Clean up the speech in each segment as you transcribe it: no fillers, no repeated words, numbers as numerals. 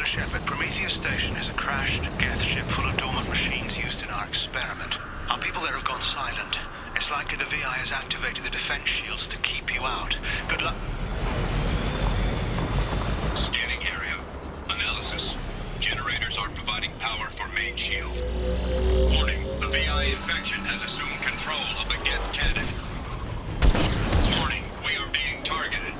Shepard. Prometheus Station is a crashed Geth ship full of dormant machines used in our experiment. Our people there have gone silent. It's likely the VI has activated the defense shields to keep you out. Good luck. Scanning area. Analysis. Generators are providing power for main shield. Warning, the VI infection has assumed control of the Geth cannon. Warning, we are being targeted.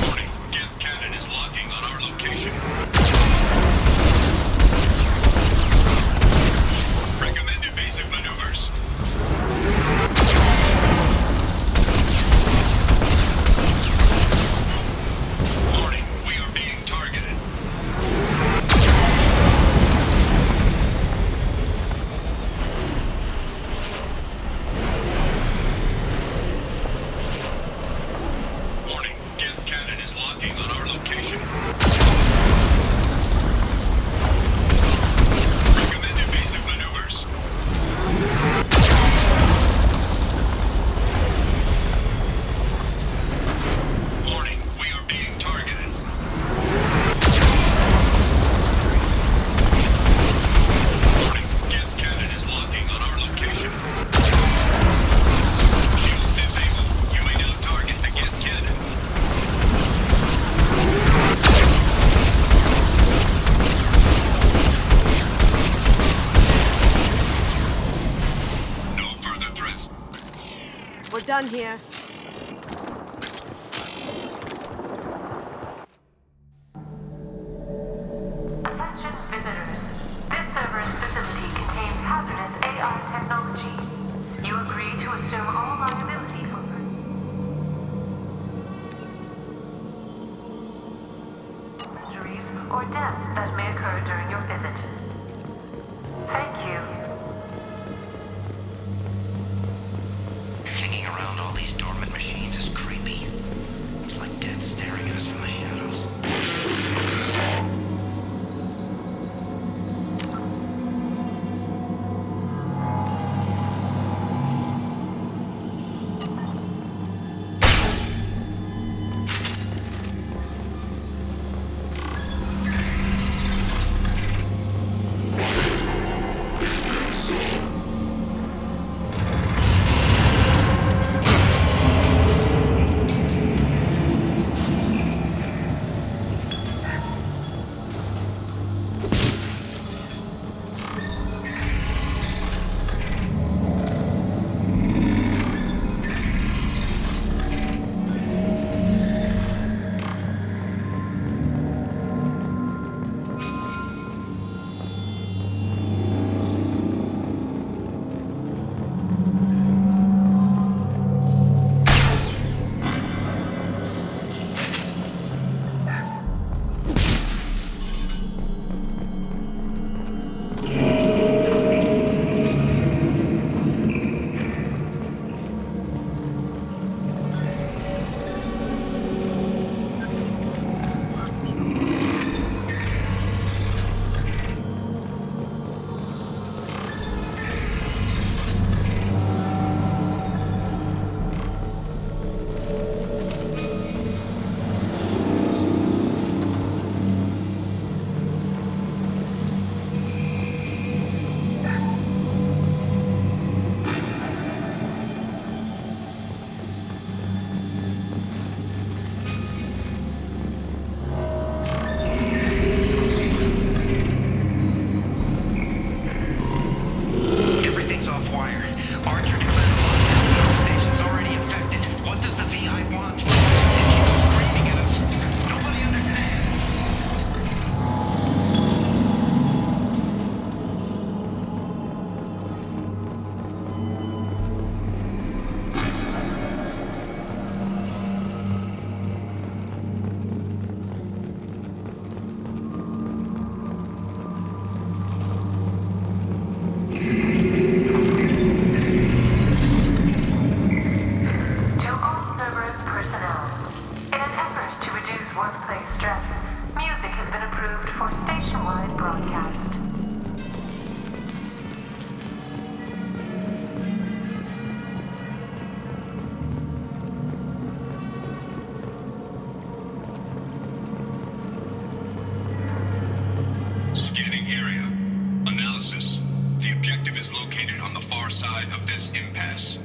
Warning, Geth cannon is locking on our location. Recommend evasive maneuvers. Warning, we are being targeted. Warning, Geth cannon is locking on our location. Recommend evasive maneuvers. Warning, we are being targeted. Warning, Geth cannon is locking on our location. Shield disabled. You may now target the Geth cannon. No further threats. We're done here. Attention visitors. This server's facility contains hazardous AI technology. You agree to assume all liability for injuries or death that may occur during your visit. Thank you. Hanging around all these dormant machines is creepy. It's like death staring at us from the shadows. Scanning area. Analysis. The objective is located on the far side of this impasse.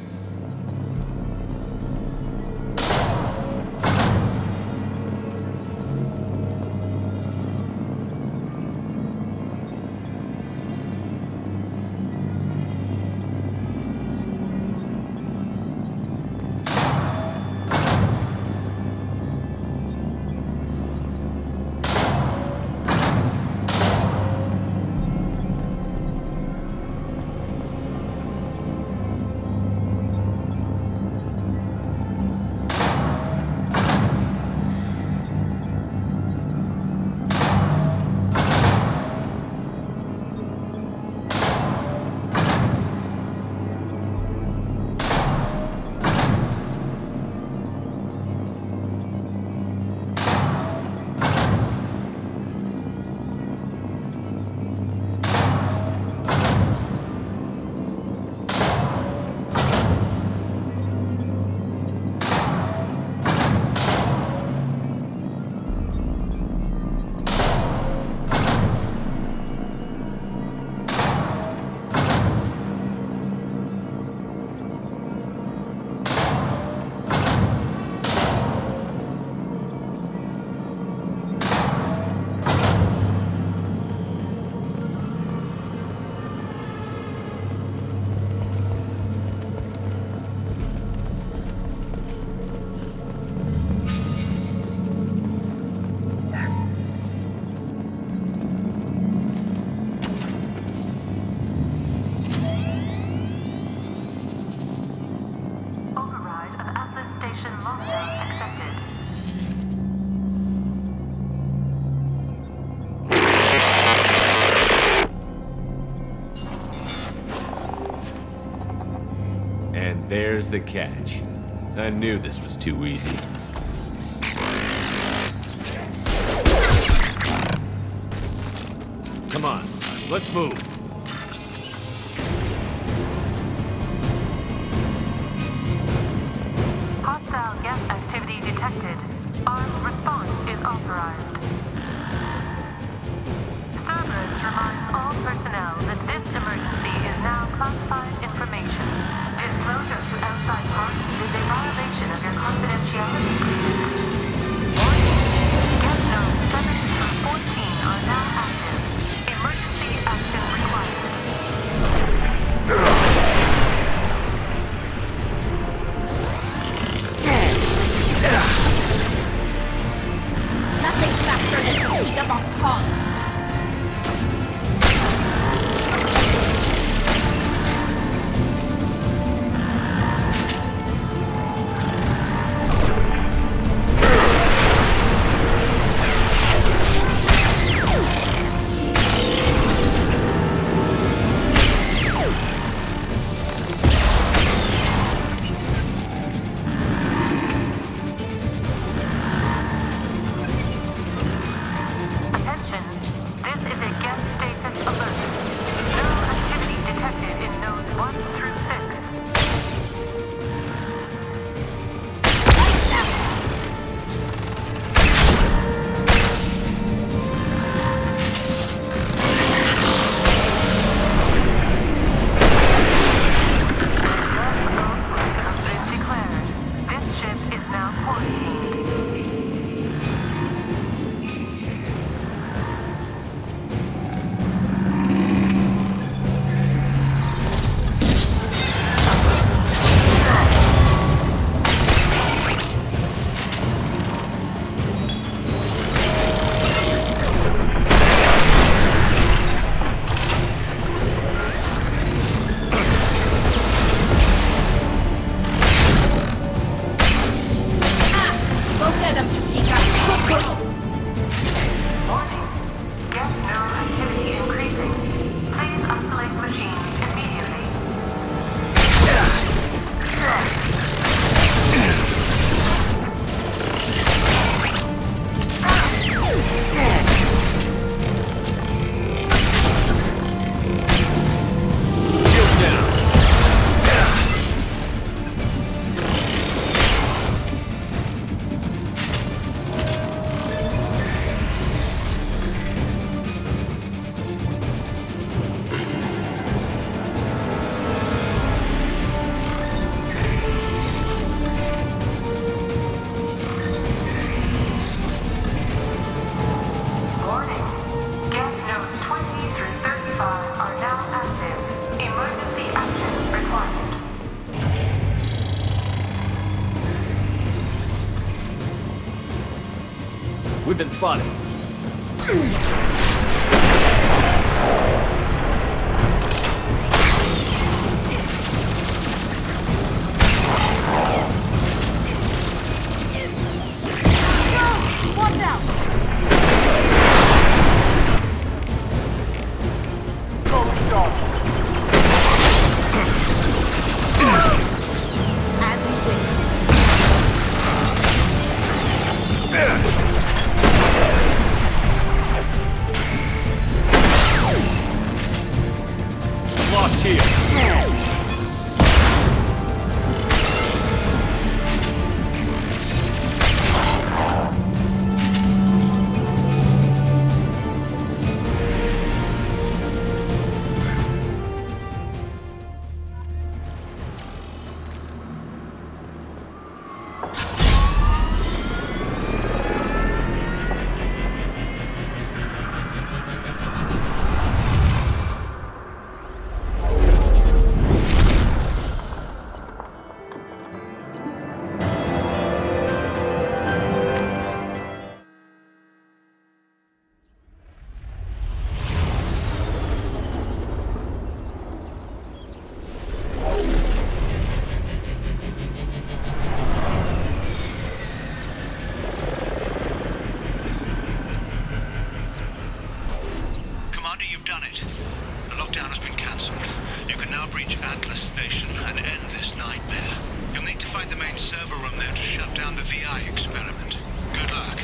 And there's the catch. I knew this was too easy. Come on, let's move. Hostile gas activity detected. Armed response is authorized. Cerberus reminds all personnel that this emergency is now classified information. Disclosure to outside parties is a violation of your confidentiality agreement. Get notes 7 through 14 are now active. Emergency action required. Nothing faster than to see the boss call. We've been spotted. Watch out! As you wish. Lost here. Commander, you've done it. The lockdown has been cancelled. You can now breach Atlas Station and end this nightmare. You'll need to find the main server room there to shut down the VI experiment. Good luck.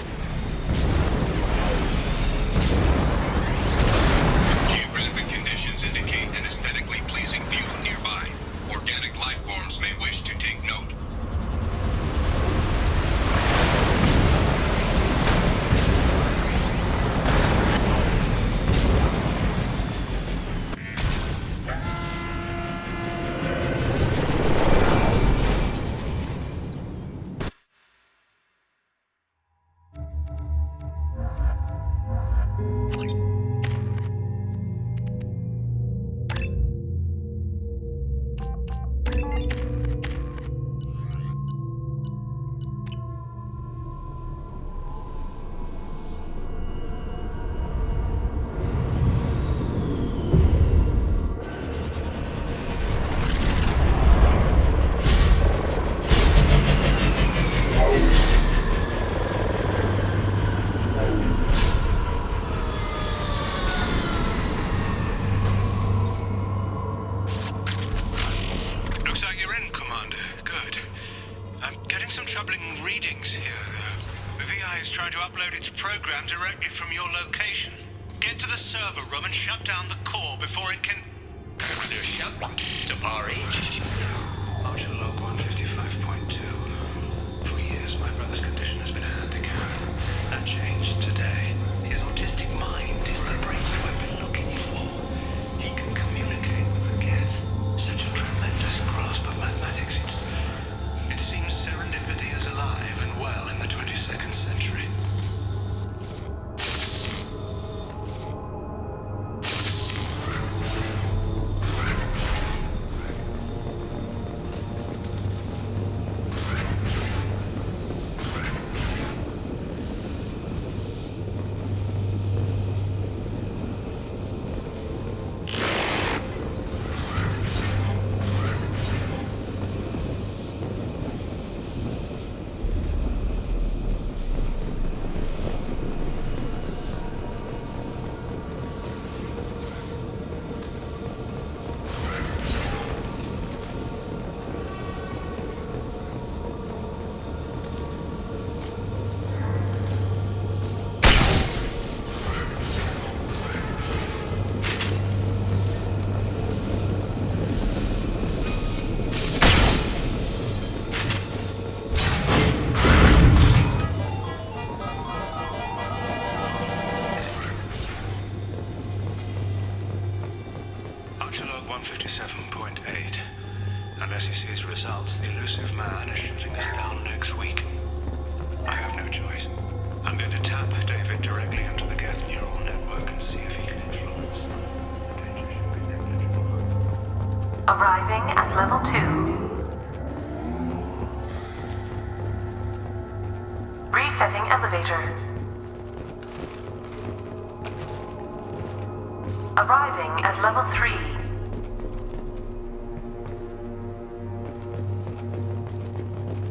Geographic conditions indicate an aesthetically pleasing view nearby. Organic life forms may wish to take note. Looks like you're in, Commander. Good. I'm getting some troubling readings here, though. The VI is trying to upload its program directly from your location. Get to the server room and shut down the core before it can... Shut to bar each. Archer log 155.2. For years, my brother's condition has been a handicap. That changed today. His autistic mind is the breakthrough I've been looking for. He can communicate with the Geth. Such a tremendous grasp of mathematics. It seems serendipity is alive and well in the 22nd century. Log 157.8. Unless he sees results, the elusive man is shutting us down next week. I have no choice. I'm going to tap David directly into the Geth neural network and see if he can influence. Arriving at level 2. Resetting elevator. Arriving at level 3.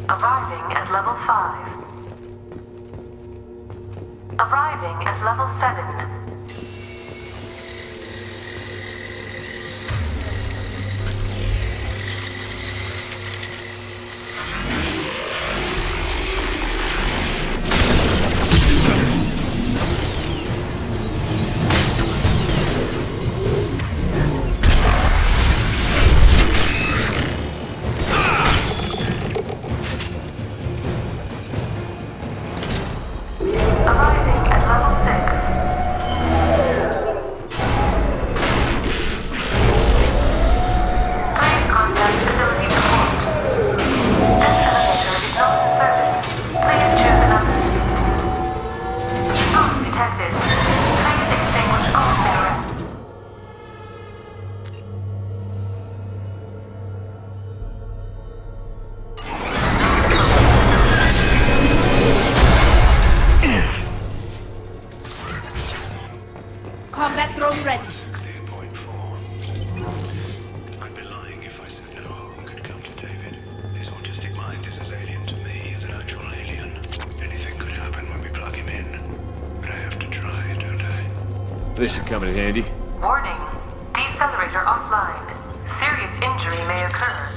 Arriving at level 5. Arriving at level 7. Arriving at level 6. Please contact facility support. This elevator is not in service. Please choose another. Smoke detected. Please extinguish all cigarettes. Combat drone ready. Clear point 4. I'd be lying if I said no harm could come to David. His autistic mind is as alien to me as an actual alien. Anything could happen when we plug him in. But I have to try, don't I? This should come in handy. Warning. Decelerator offline. Serious injury may occur.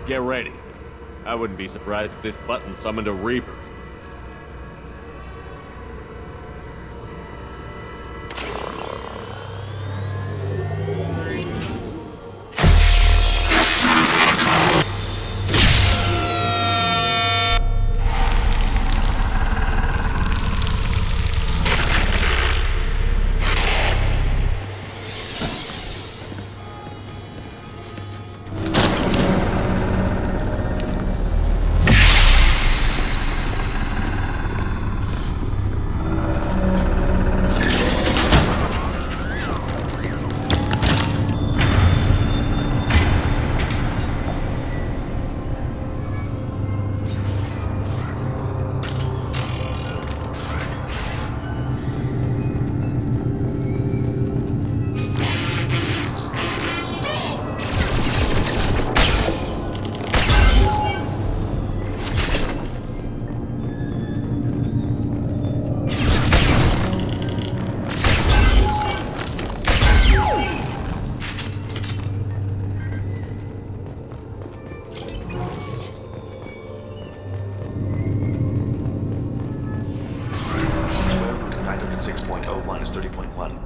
Get ready. I wouldn't be surprised if this button summoned a Reaper.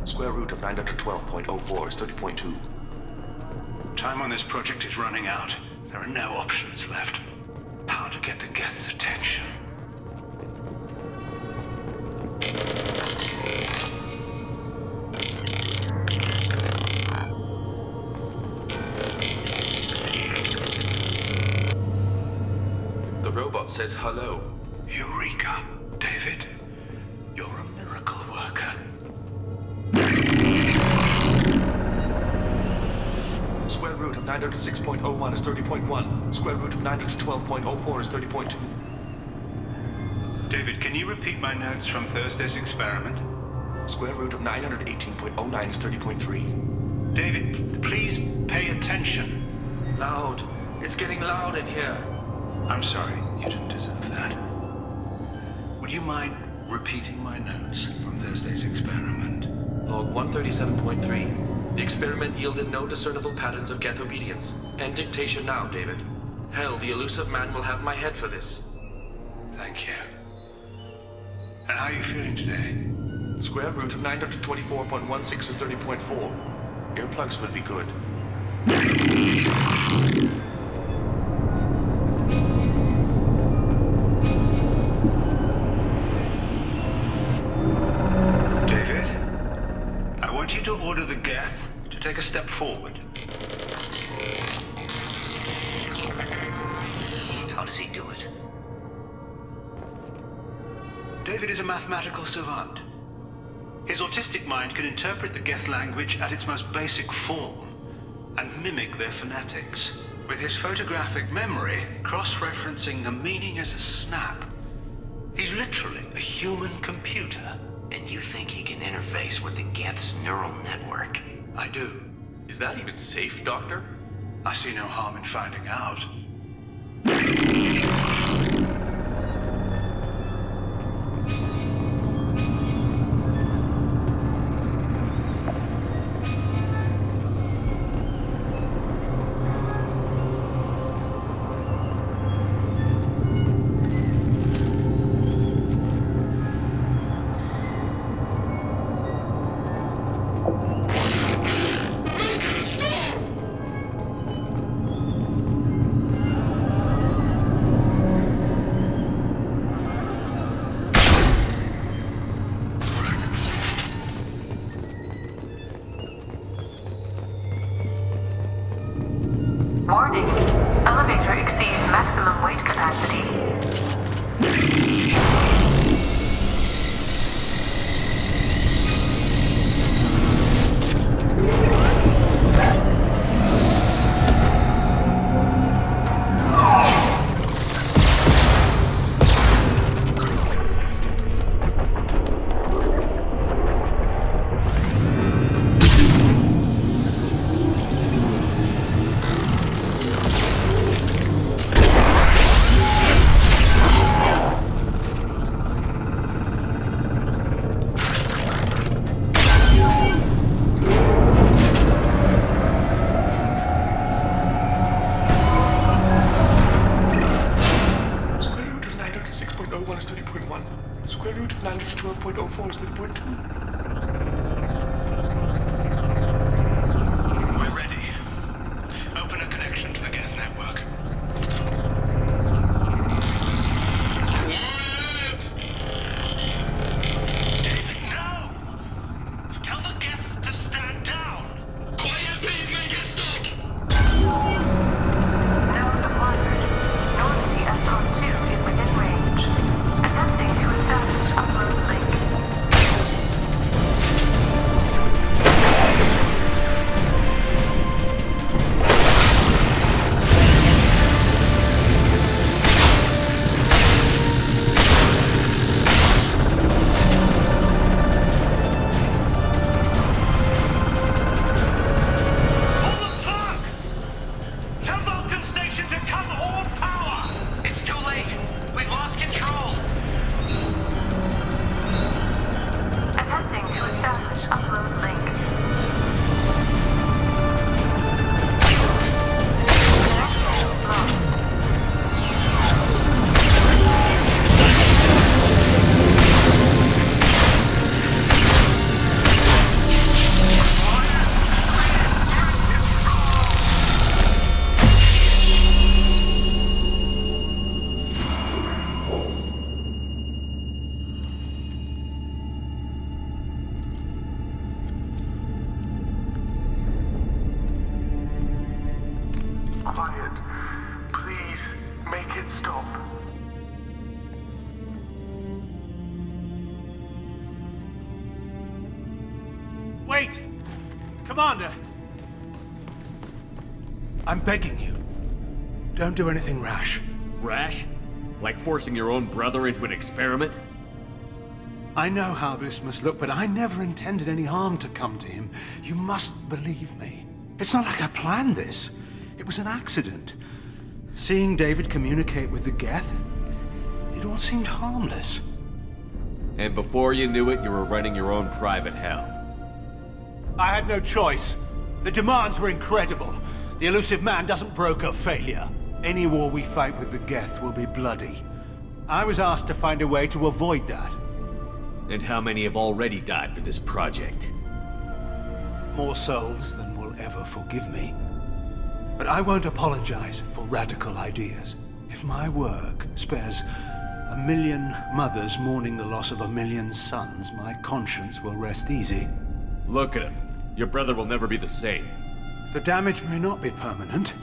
Square root of 912.04 is 30.2. Time on this project is running out. There are no options left. How to get the guests' attention. The robot says hello. Eureka, David. You're a miracle worker. Square root of 906.01 is 30.1. Square root of 912.04 is 30.2. David, can you repeat my notes from Thursday's experiment? Square root of 918.09 is 30.3. David, please pay attention. Loud. It's getting loud in here. I'm sorry, you didn't deserve that. Would you mind repeating my notes from Thursday's experiment? Log 137.3. The experiment yielded no discernible patterns of Geth obedience. End dictation now, David. Hell, the elusive man will have my head for this. Thank you. And how are you feeling today? Square root of 924.16 is 30.4. Earplugs would be good. forward. How does he do it? David is a mathematical savant. His autistic mind can interpret the Geth language at its most basic form and mimic their phonetics, with his photographic memory cross-referencing the meaning as a snap. He's literally a human computer. And you think he can interface with the Geth's neural network? I do. Is that even safe, Doctor? I see no harm in finding out. Warning. Elevator exceeds maximum weight capacity. Square root of 912.04 is 30.2. We're ready. Open a connection to the Geth network. David, no! Tell the Geths to stand down! Quiet, please make it stop! Node acquired. Normandy SR2 is within range. Attempting to establish upload link. Pull the plug! Tell Vulcan Station to cut all power! It's too late. We've lost control. Attempting to establish upload link. Lost. Quiet. Please make it stop. Wait! Commander! I'm begging you. Don't do anything rash. Rash? Like forcing your own brother into an experiment? I know how this must look, but I never intended any harm to come to him. You must believe me. It's not like I planned this. It was an accident. Seeing David communicate with the Geth, it all seemed harmless. And before you knew it, you were running your own private hell. I had no choice. The demands were incredible. The elusive man doesn't broker failure. Any war we fight with the Geth will be bloody. I was asked to find a way to avoid that. And how many have already died for this project? More souls than will ever forgive me. But I won't apologize for radical ideas. If my work spares 1 million mothers mourning the loss of 1 million sons, my conscience will rest easy. Look at him. Your brother will never be the same. The damage may not be permanent.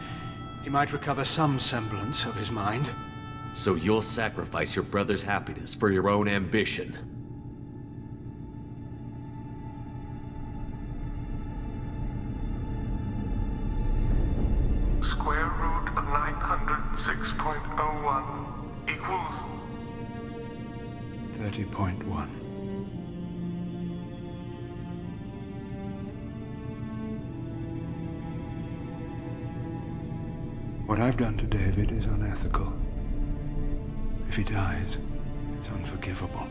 He might recover some semblance of his mind. So you'll sacrifice your brother's happiness for your own ambition? Square root of 906.01 equals 30.1. What I've done to David is unethical. If he dies, it's unforgivable.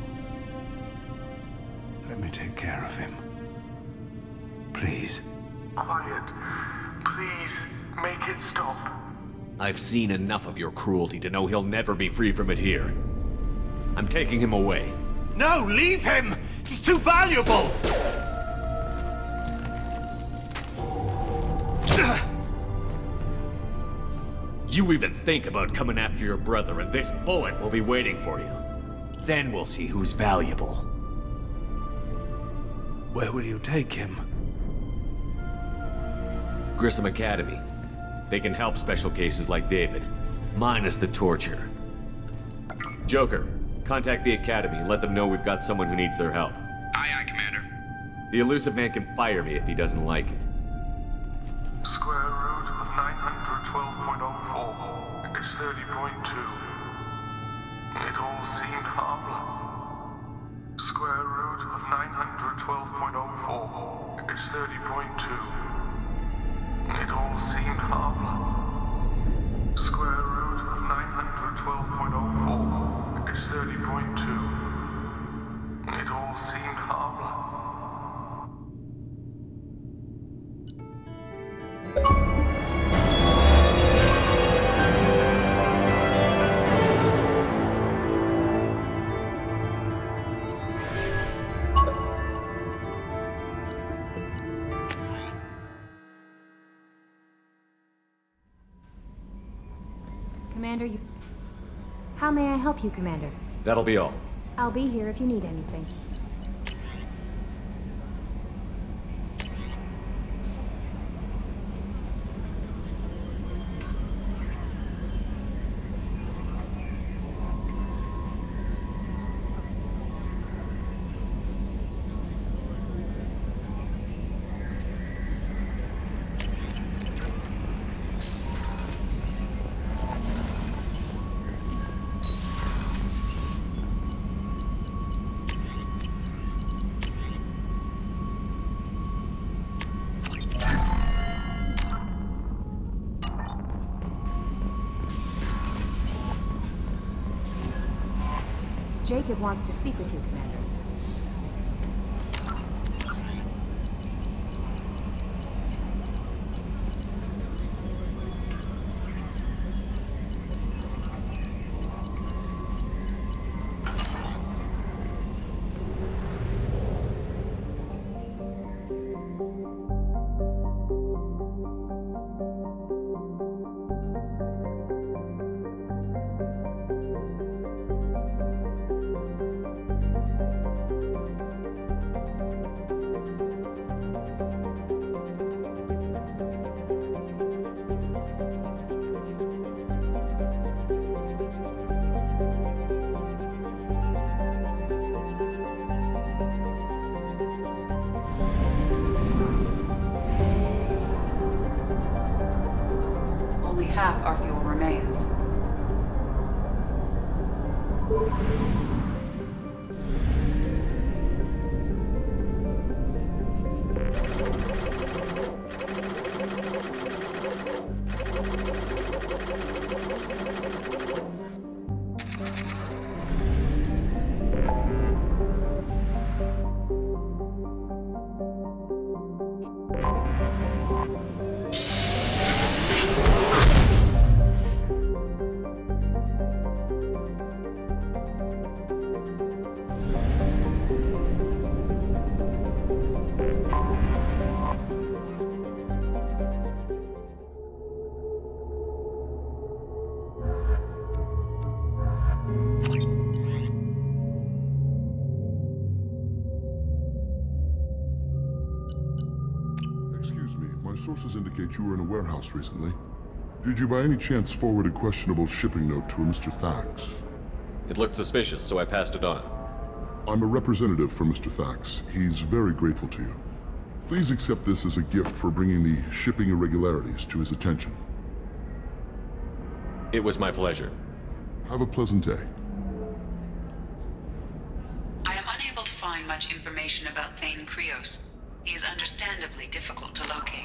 Let me take care of him. Please. quiet. Please, make it stop. I've seen enough of your cruelty to know he'll never be free from it here. I'm taking him away. No, leave him! He's too valuable! You even think about coming after your brother, and this bullet will be waiting for you. Then we'll see who's valuable. Where will you take him? Grissom Academy. They can help special cases like David, minus the torture. Joker, contact the Academy and let them know we've got someone who needs their help. Aye, aye, Commander. The Illusive Man can fire me if he doesn't like it. Square root of 912.04 is 30.2. It all seemed harmless. Square root of 912.04 is 30.2. It all seemed harmless. Square root of 912.04 is 30.2. It all seemed harmless. Commander, How may I help you, Commander? That'll be all. I'll be here if you need anything. Jacob wants to speak with you, Commander. Only half our fuel remains. sources indicate you were in a warehouse recently. Did you by any chance forward a questionable shipping note to a Mr. Thax? It looked suspicious, so I passed it on. I'm a representative for Mr. Thax. He's very grateful to you. Please accept this as a gift for bringing the shipping irregularities to his attention. It was my pleasure. Have a pleasant day. I am unable to find much information about Thane Krios. He is understandably difficult to locate.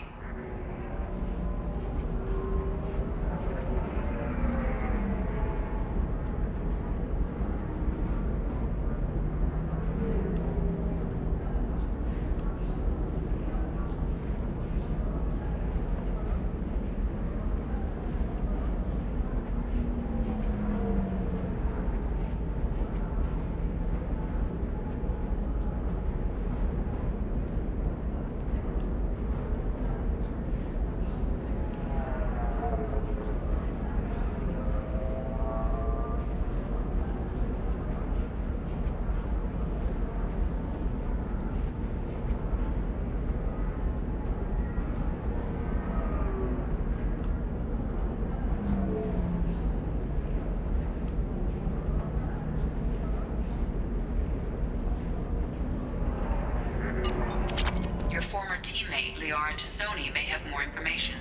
Your former teammate, Liara Tassoni, may have more information.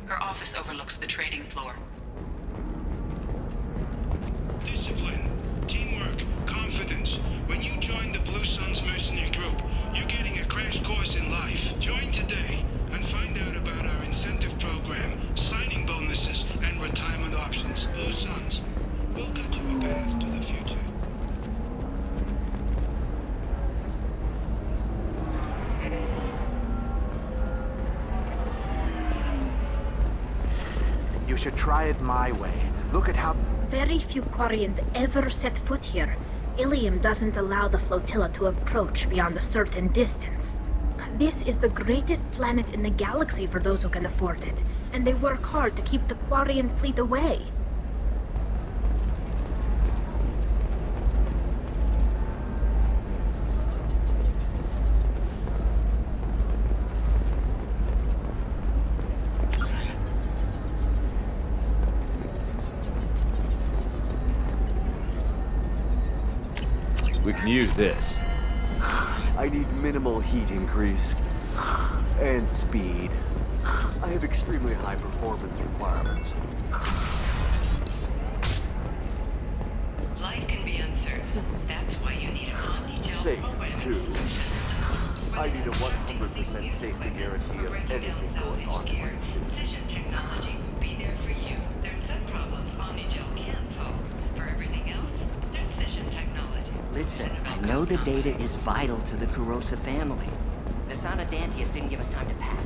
Her office overlooks the trading floor. Discipline, teamwork, confidence. When you join the Blue Suns mercenary group, you're getting a crash course in life. Join today and find out about our incentive program, signing bonuses, and retirement options. Blue Suns, we'll cut you a path to the future. You should try it my way. Look at how... Very few Quarians ever set foot here. Ilium doesn't allow the flotilla to approach beyond a certain distance. This is the greatest planet in the galaxy for those who can afford it, and they work hard to keep the Quarian fleet away. We can use this. I need minimal heat increase. And speed. I have extremely high performance requirements. Life can be uncertain. That's why you need an omni-gel Safe, program. too. I need a 100% safety guarantee of anything going on in my city. Precision technology will be there for you. There's some problems Omni-gel can't solve. For everything else, there's Cision technology. Listen, I know the data is vital to the Kurosa family. The Sana Dantius didn't give us time to pack.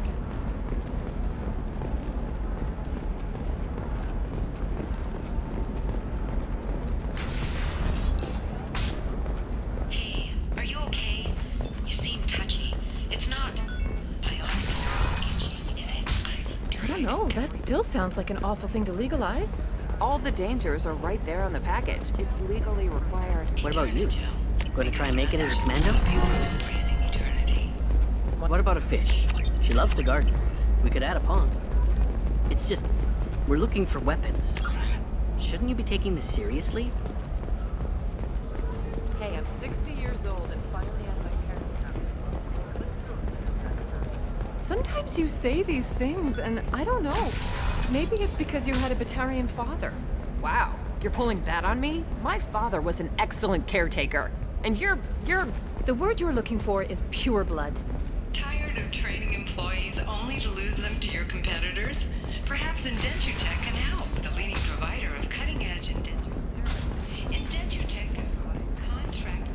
Hey, are you okay? You seem touchy. It's not bionic itchy, is it? I don't know. That still sounds like an awful thing to legalize. All the dangers are right there on the package. It's legally required. What about you? Going to try and make it as a commando? What about a fish? She loves the garden. We could add a pond. It's just, we're looking for weapons. Shouldn't you be taking this seriously? Hey, I'm 60 years old and finally at my parents' house. Sometimes you say these things, and I don't know. Maybe it's because you had a Batarian father. Wow, you're pulling that on me? My father was an excellent caretaker. And you're... The word you're looking for is pure blood. Tired of training employees only to lose them to your competitors? Perhaps Indentutech can help, the leading provider of cutting-edge indenture therapy. Indentutech can provide contract...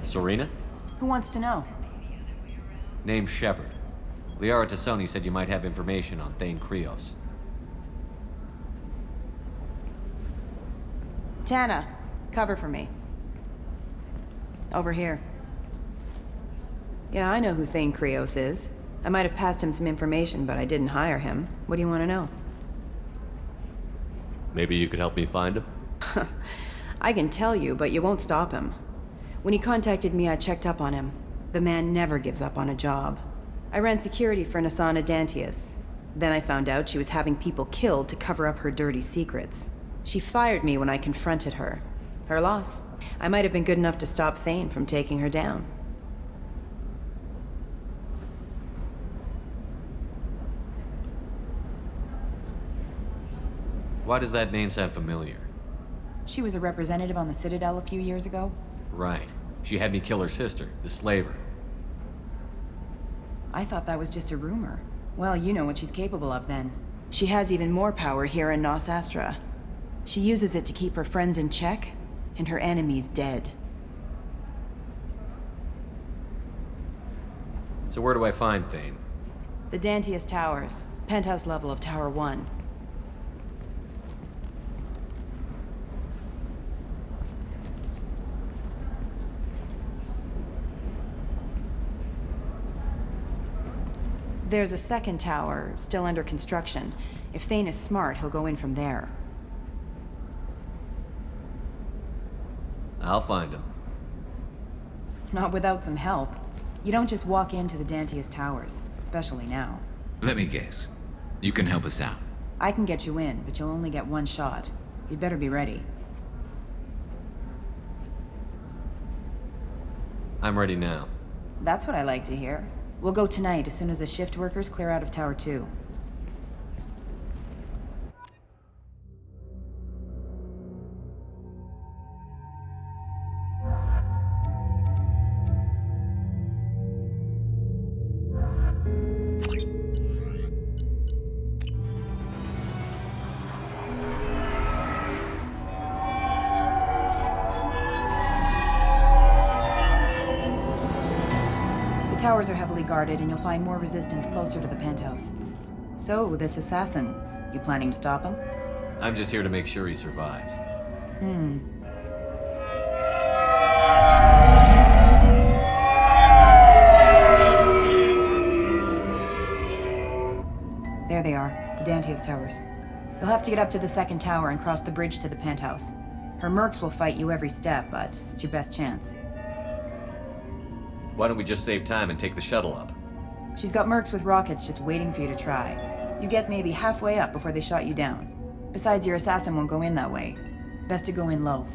Serena? Who wants to know? Name's Shepard. Liara Tassoni said you might have information on Thane Krios. Tana, cover for me. Over here. Yeah, I know who Thane Krios is. I might have passed him some information, but I didn't hire him. What do you want to know? Maybe you could help me find him? I can tell you, but you won't stop him. When he contacted me, I checked up on him. The man never gives up on a job. I ran security for Nasana Dantius. Then I found out she was having people killed to cover up her dirty secrets. She fired me when I confronted her. Her loss. I might have been good enough to stop Thane from taking her down. Why does that name sound familiar? She was a representative on the Citadel a few years ago. Right. She had me kill her sister, the slaver. I thought that was just a rumor. Well, you know what she's capable of then. She has even more power here in Nos Astra. She uses it to keep her friends in check, and her enemies dead. So where do I find Thane? The Dantius Towers, penthouse level of Tower 1. There's a second tower, still under construction. If Thane is smart, he'll go in from there. I'll find him. Not without some help. You don't just walk into the Dantius Towers, especially now. Let me guess. You can help us out. I can get you in, but you'll only get one shot. You'd better be ready. I'm ready now. That's what I like to hear. We'll go tonight as soon as the shift workers clear out of Tower 2. The towers are heavily guarded, and you'll find more resistance closer to the penthouse. So, this assassin, you planning to stop him? I'm just here to make sure he survives. There they are, the Dantius Towers. You'll have to get up to the second tower and cross the bridge to the penthouse. Her mercs will fight you every step, but it's your best chance. Why don't we just save time and take the shuttle up? She's got mercs with rockets just waiting for you to try. You get maybe halfway up before they shot you down. Besides, your assassin won't go in that way. Best to go in low.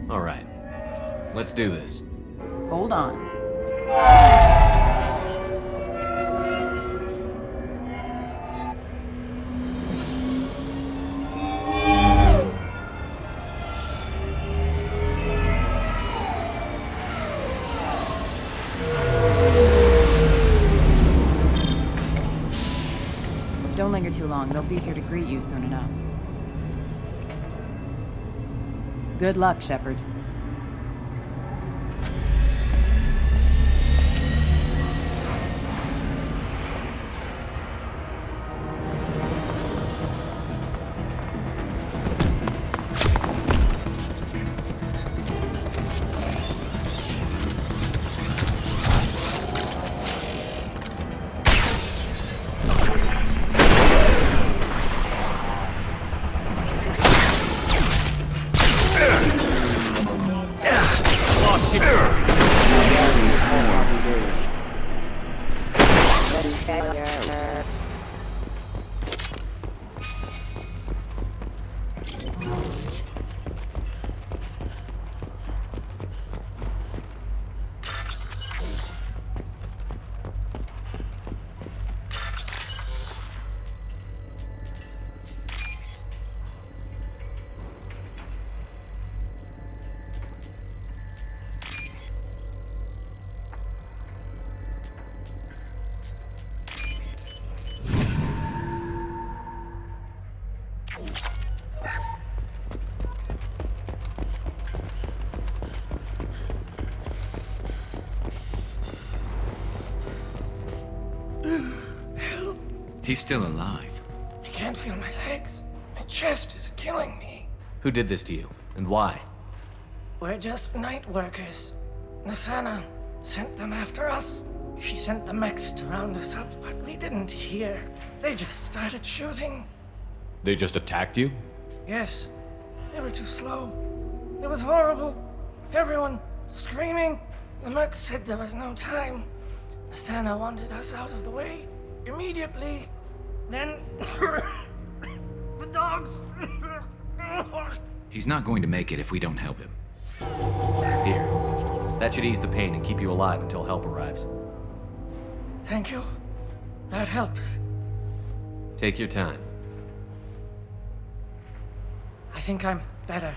All right. Let's do this. Hold on. Don't linger too long. They'll be here to greet you soon enough. Good luck, Shepard. He's still alive. I can't feel my legs. My chest is killing me. Who did this to you, and why? We're just night workers. Nasana sent them after us. She sent the mechs to round us up, but we didn't hear. They just started shooting. They just attacked you? Yes, they were too slow. It was horrible. Everyone screaming. The mechs said there was no time. Nasana wanted us out of the way immediately. Then the dogs. He's not going to make it if we don't help him. Here. That should ease the pain and keep you alive until help arrives. Thank you. That helps. Take your time. I think I'm better.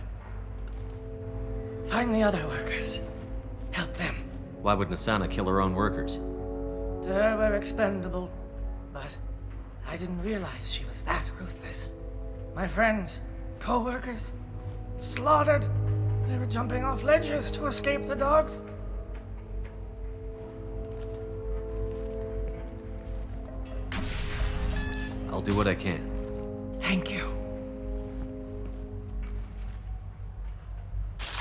Find the other workers. Help them. Why would Nasana kill her own workers? To her, we're expendable. But I didn't realize she was that ruthless. My friends, co-workers, slaughtered. They were jumping off ledges to escape the dogs. I'll do what I can. Thank you.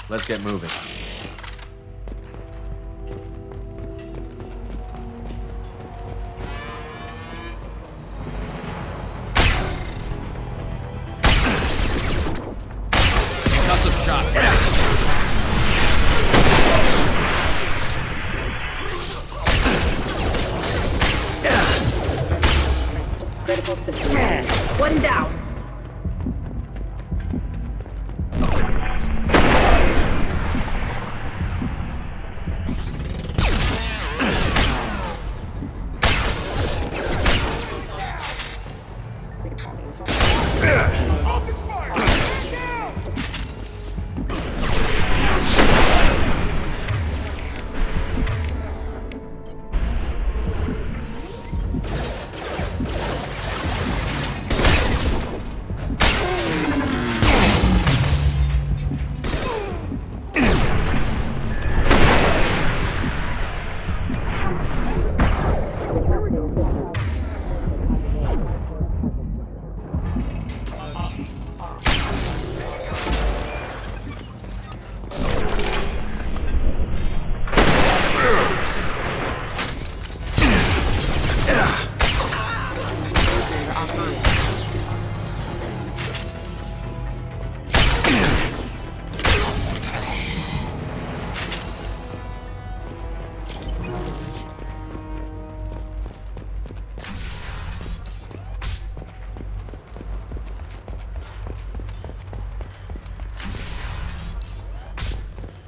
Let's get moving. Concussive shot. Critical system. One down.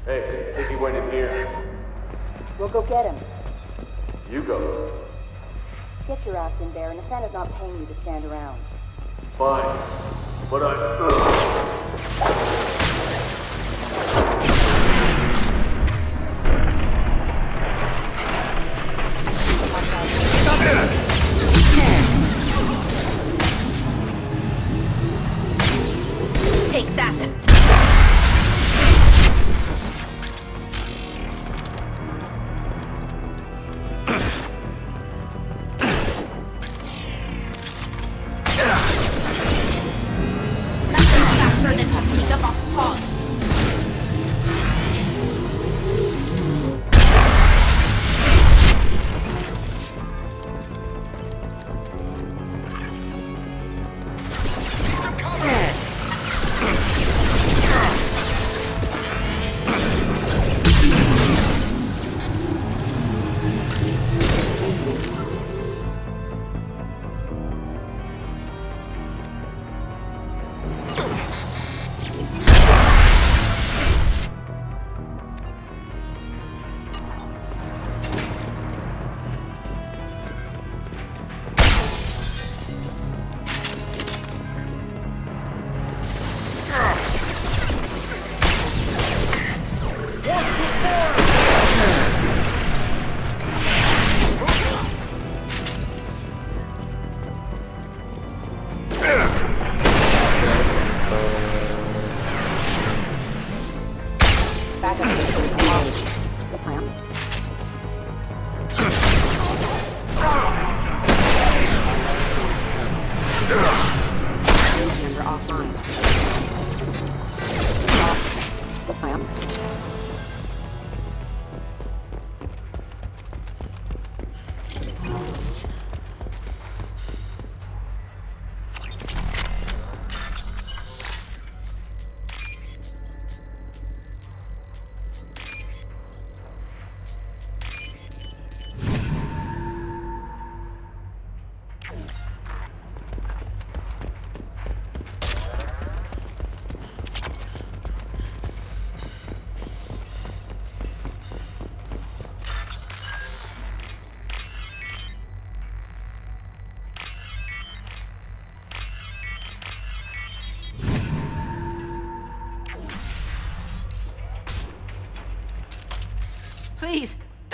Hey, think he went in here. We'll go get him. You go. Get your ass in there, and Nasana's not paying you to stand around. Fine. But Take that.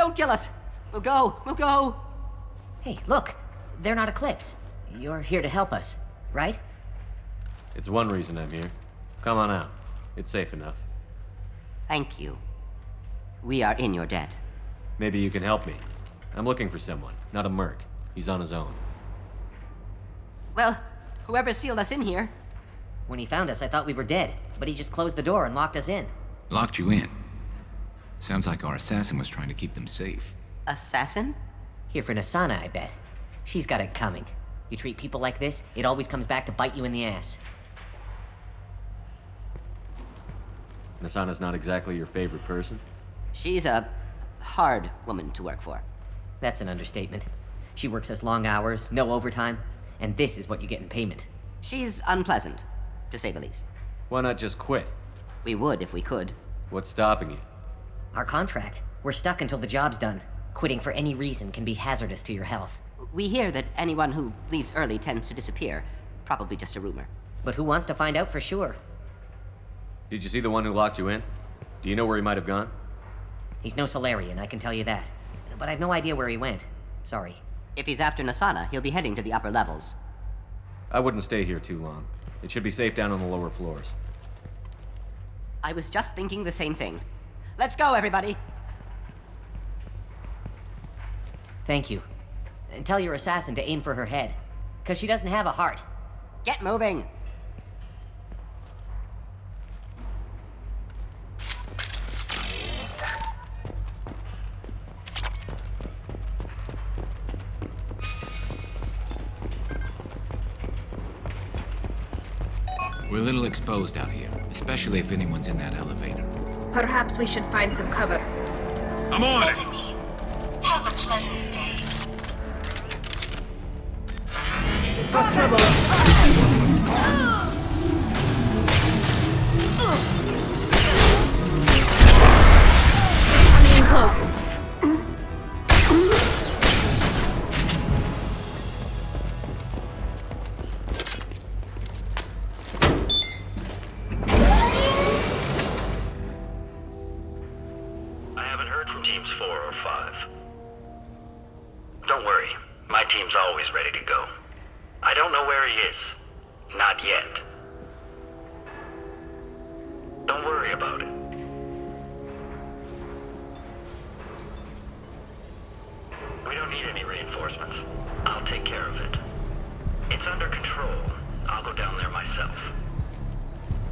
Don't kill us! We'll go! We'll go! Hey, look! They're not Eclipse. You're here to help us, right? It's one reason I'm here. Come on out. It's safe enough. Thank you. We are in your debt. Maybe you can help me. I'm looking for someone, not a merc. He's on his own. Well, whoever sealed us in here. When he found us, I thought we were dead, but he just closed the door and locked us in. Locked you in? Sounds like our assassin was trying to keep them safe. Assassin? Here for Nassana, I bet. She's got it coming. You treat people like this, it always comes back to bite you in the ass. Nassana's not exactly your favorite person? She's a hard woman to work for. That's an understatement. She works us long hours, no overtime, and this is what you get in payment. She's unpleasant, to say the least. Why not just quit? We would if we could. What's stopping you? Our contract. We're stuck until the job's done. Quitting for any reason can be hazardous to your health. We hear that anyone who leaves early tends to disappear. Probably just a rumor. But who wants to find out for sure? Did you see the one who locked you in? Do you know where he might have gone? He's no Solarian, I can tell you that. But I've no idea where he went. Sorry. If he's after Nassana, he'll be heading to the upper levels. I wouldn't stay here too long. It should be safe down on the lower floors. I was just thinking the same thing. Let's go, everybody! Thank you. And tell your assassin to aim for her head. 'Cause she doesn't have a heart. Get moving! We're a little exposed out here, especially if anyone's in that elevator. Perhaps we should find some cover. I'm on it! Have a pleasant day. Got trouble. Coming in close. I haven't heard from Teams 4 or 5. Don't worry, my team's always ready to go. I don't know where he is. Not yet. Don't worry about it. We don't need any reinforcements. I'll take care of it. It's under control. I'll go down there myself.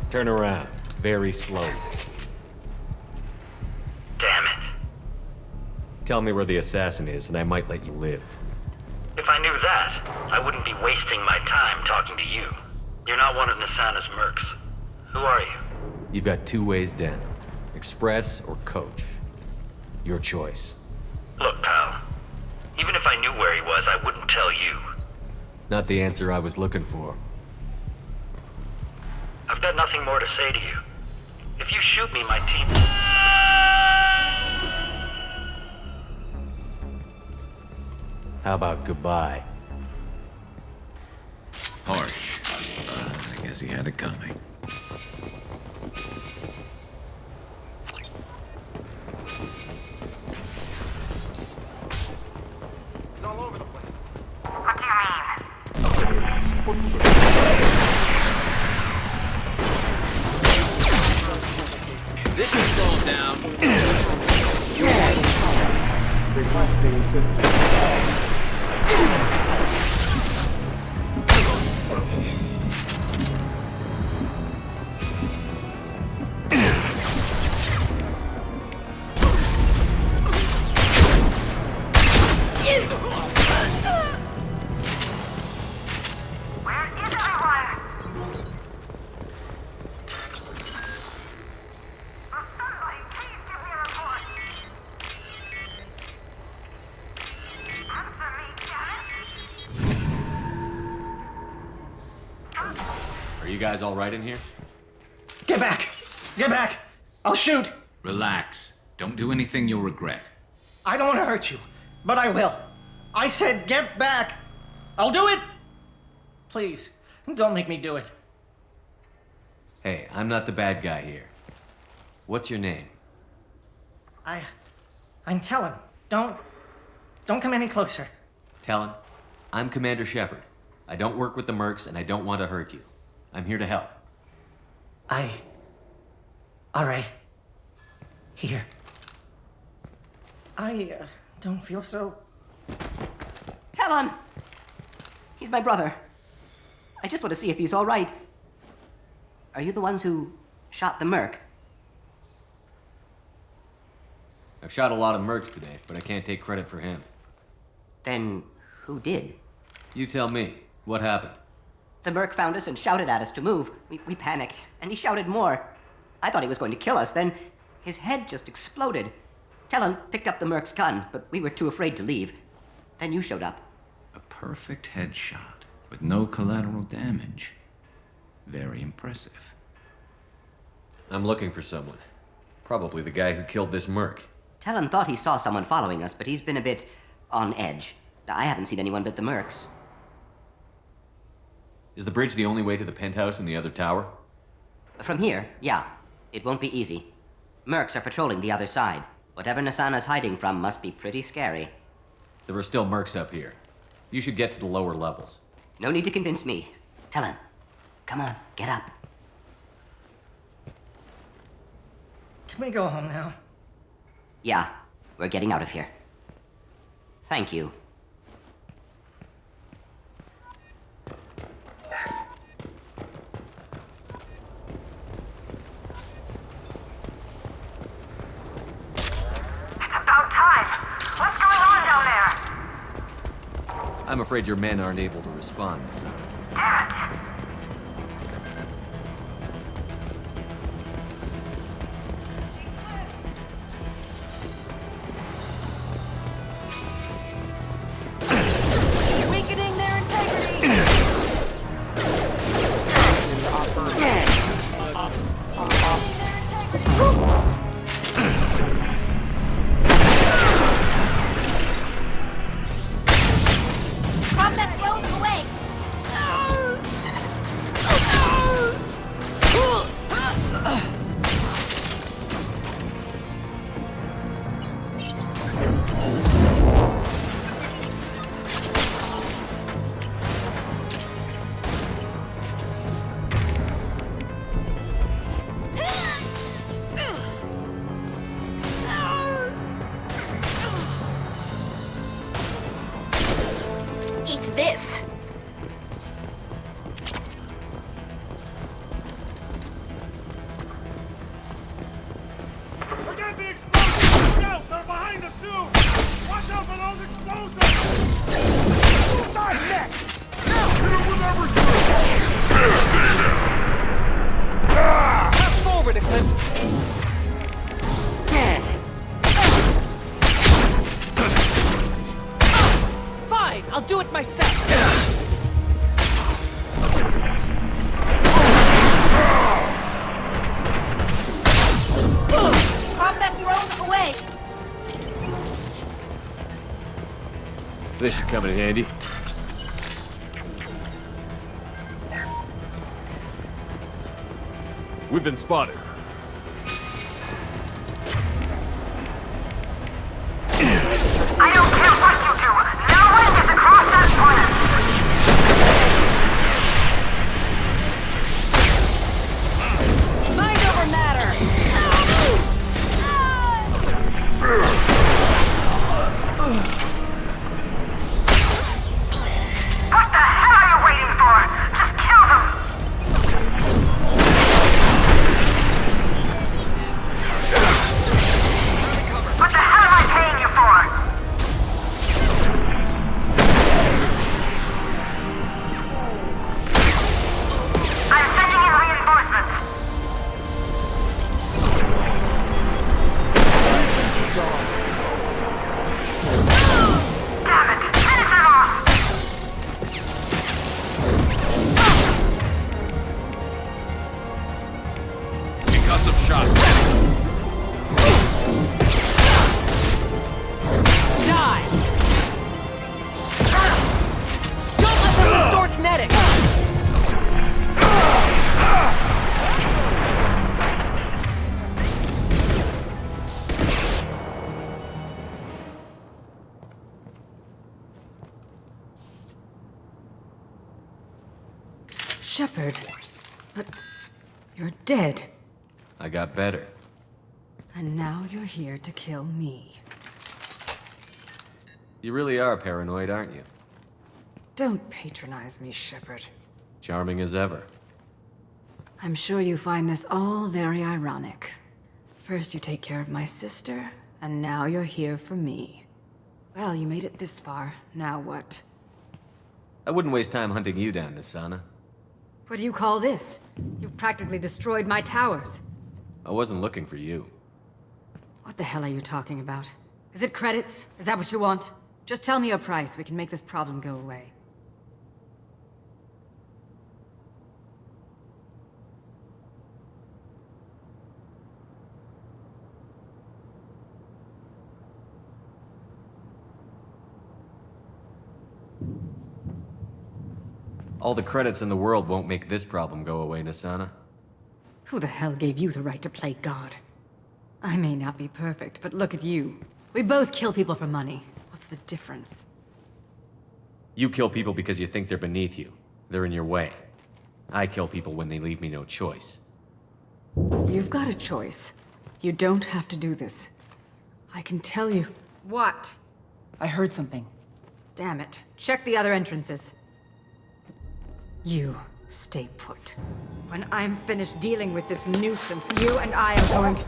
Turn around. Very slowly. Damn it. Tell me where the assassin is, and I might let you live. If I knew that, I wouldn't be wasting my time talking to you. You're not one of Nassana's mercs. Who are you? You've got two ways down. Express or coach. Your choice. Look, pal. Even if I knew where he was, I wouldn't tell you. Not the answer I was looking for. I've got nothing more to say to you. If you shoot me, my team... How about goodbye? Harsh. I guess he had it coming. It's all over the place. What do you mean? This should slow him down. Requesting assistance. Where is everyone? Somebody, please give me a report. Answer me, damn it. Are you guys all right in here? Get back! Get back! I'll shoot! Relax. Don't do anything you'll regret. I don't want to hurt you, but I will. I said get back! I'll do it! Please, don't make me do it. Hey, I'm not the bad guy here. What's your name? I'm Talon. Don't come any closer. Talon, I'm Commander Shepard. I don't work with the mercs, and I don't want to hurt you. I'm here to help. All right. Here. I don't feel so... Talon! He's my brother. I just want to see if he's all right. Are you the ones who shot the merc? I've shot a lot of mercs today, but I can't take credit for him. Then who did? You tell me. What happened? The merc found us and shouted at us to move. We panicked, and he shouted more. I thought he was going to kill us, then his head just exploded. Talon picked up the merc's gun, but we were too afraid to leave. Then you showed up. A perfect headshot with no collateral damage. Very impressive. I'm looking for someone. Probably the guy who killed this merc. Talon thought he saw someone following us, but he's been a bit on edge. I haven't seen anyone but the mercs. Is the bridge the only way to the penthouse in the other tower? From here, yeah. It won't be easy. Mercs are patrolling the other side. Whatever Nasana's hiding from must be pretty scary. There are still mercs up here. You should get to the lower levels. No need to convince me. Talon, come on, get up. Can we go home now? Yeah, we're getting out of here. Thank you. I'm afraid your men aren't able to respond. Damn it! Weakening their integrity! Combat thrown away! Eat this! We got the explosives! Watch out! They're behind us, too! Watch out for those explosives! Who's on next? Now! Hit him with everything! Pass forward, Eclipse! Fine, I'll do it myself. Combat thrown away! This should come in handy. We've been spotted. I don't care what you do. No one gets across that point. Mind over matter! What the hell are you waiting for? Just kill them. Shepard. But you're dead. I got better. And now you're here to kill me. You really are paranoid, aren't you? Don't patronize me, Shepard. Charming as ever. I'm sure you find this all very ironic. First you take care of my sister, and now you're here for me. Well, you made it this far. Now what? I wouldn't waste time hunting you down, Nisana. What do you call this? You've practically destroyed my towers. I wasn't looking for you. What the hell are you talking about? Is it credits? Is that what you want? Just tell me your price. We can make this problem go away. All the credits in the world won't make this problem go away, Nisana. Who the hell gave you the right to play God? I may not be perfect, but look at you. We both kill people for money. What's the difference? You kill people because you think they're beneath you. They're in your way. I kill people when they leave me no choice. You've got a choice. You don't have to do this. I can tell you. What? I heard something. Damn it. Check the other entrances. You stay put. When I'm finished dealing with this nuisance, you and I am going to...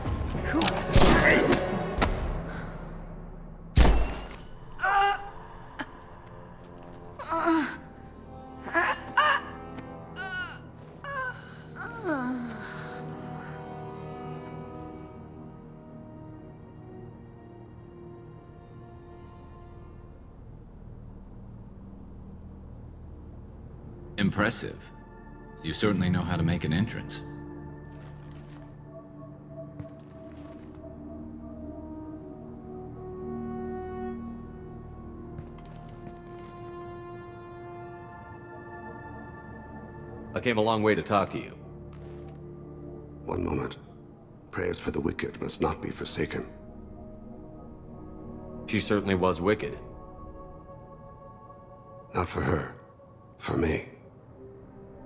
Impressive. You certainly know how to make an entrance. I came a long way to talk to you. One moment. Prayers for the wicked must not be forsaken. She certainly was wicked. Not for her. For me.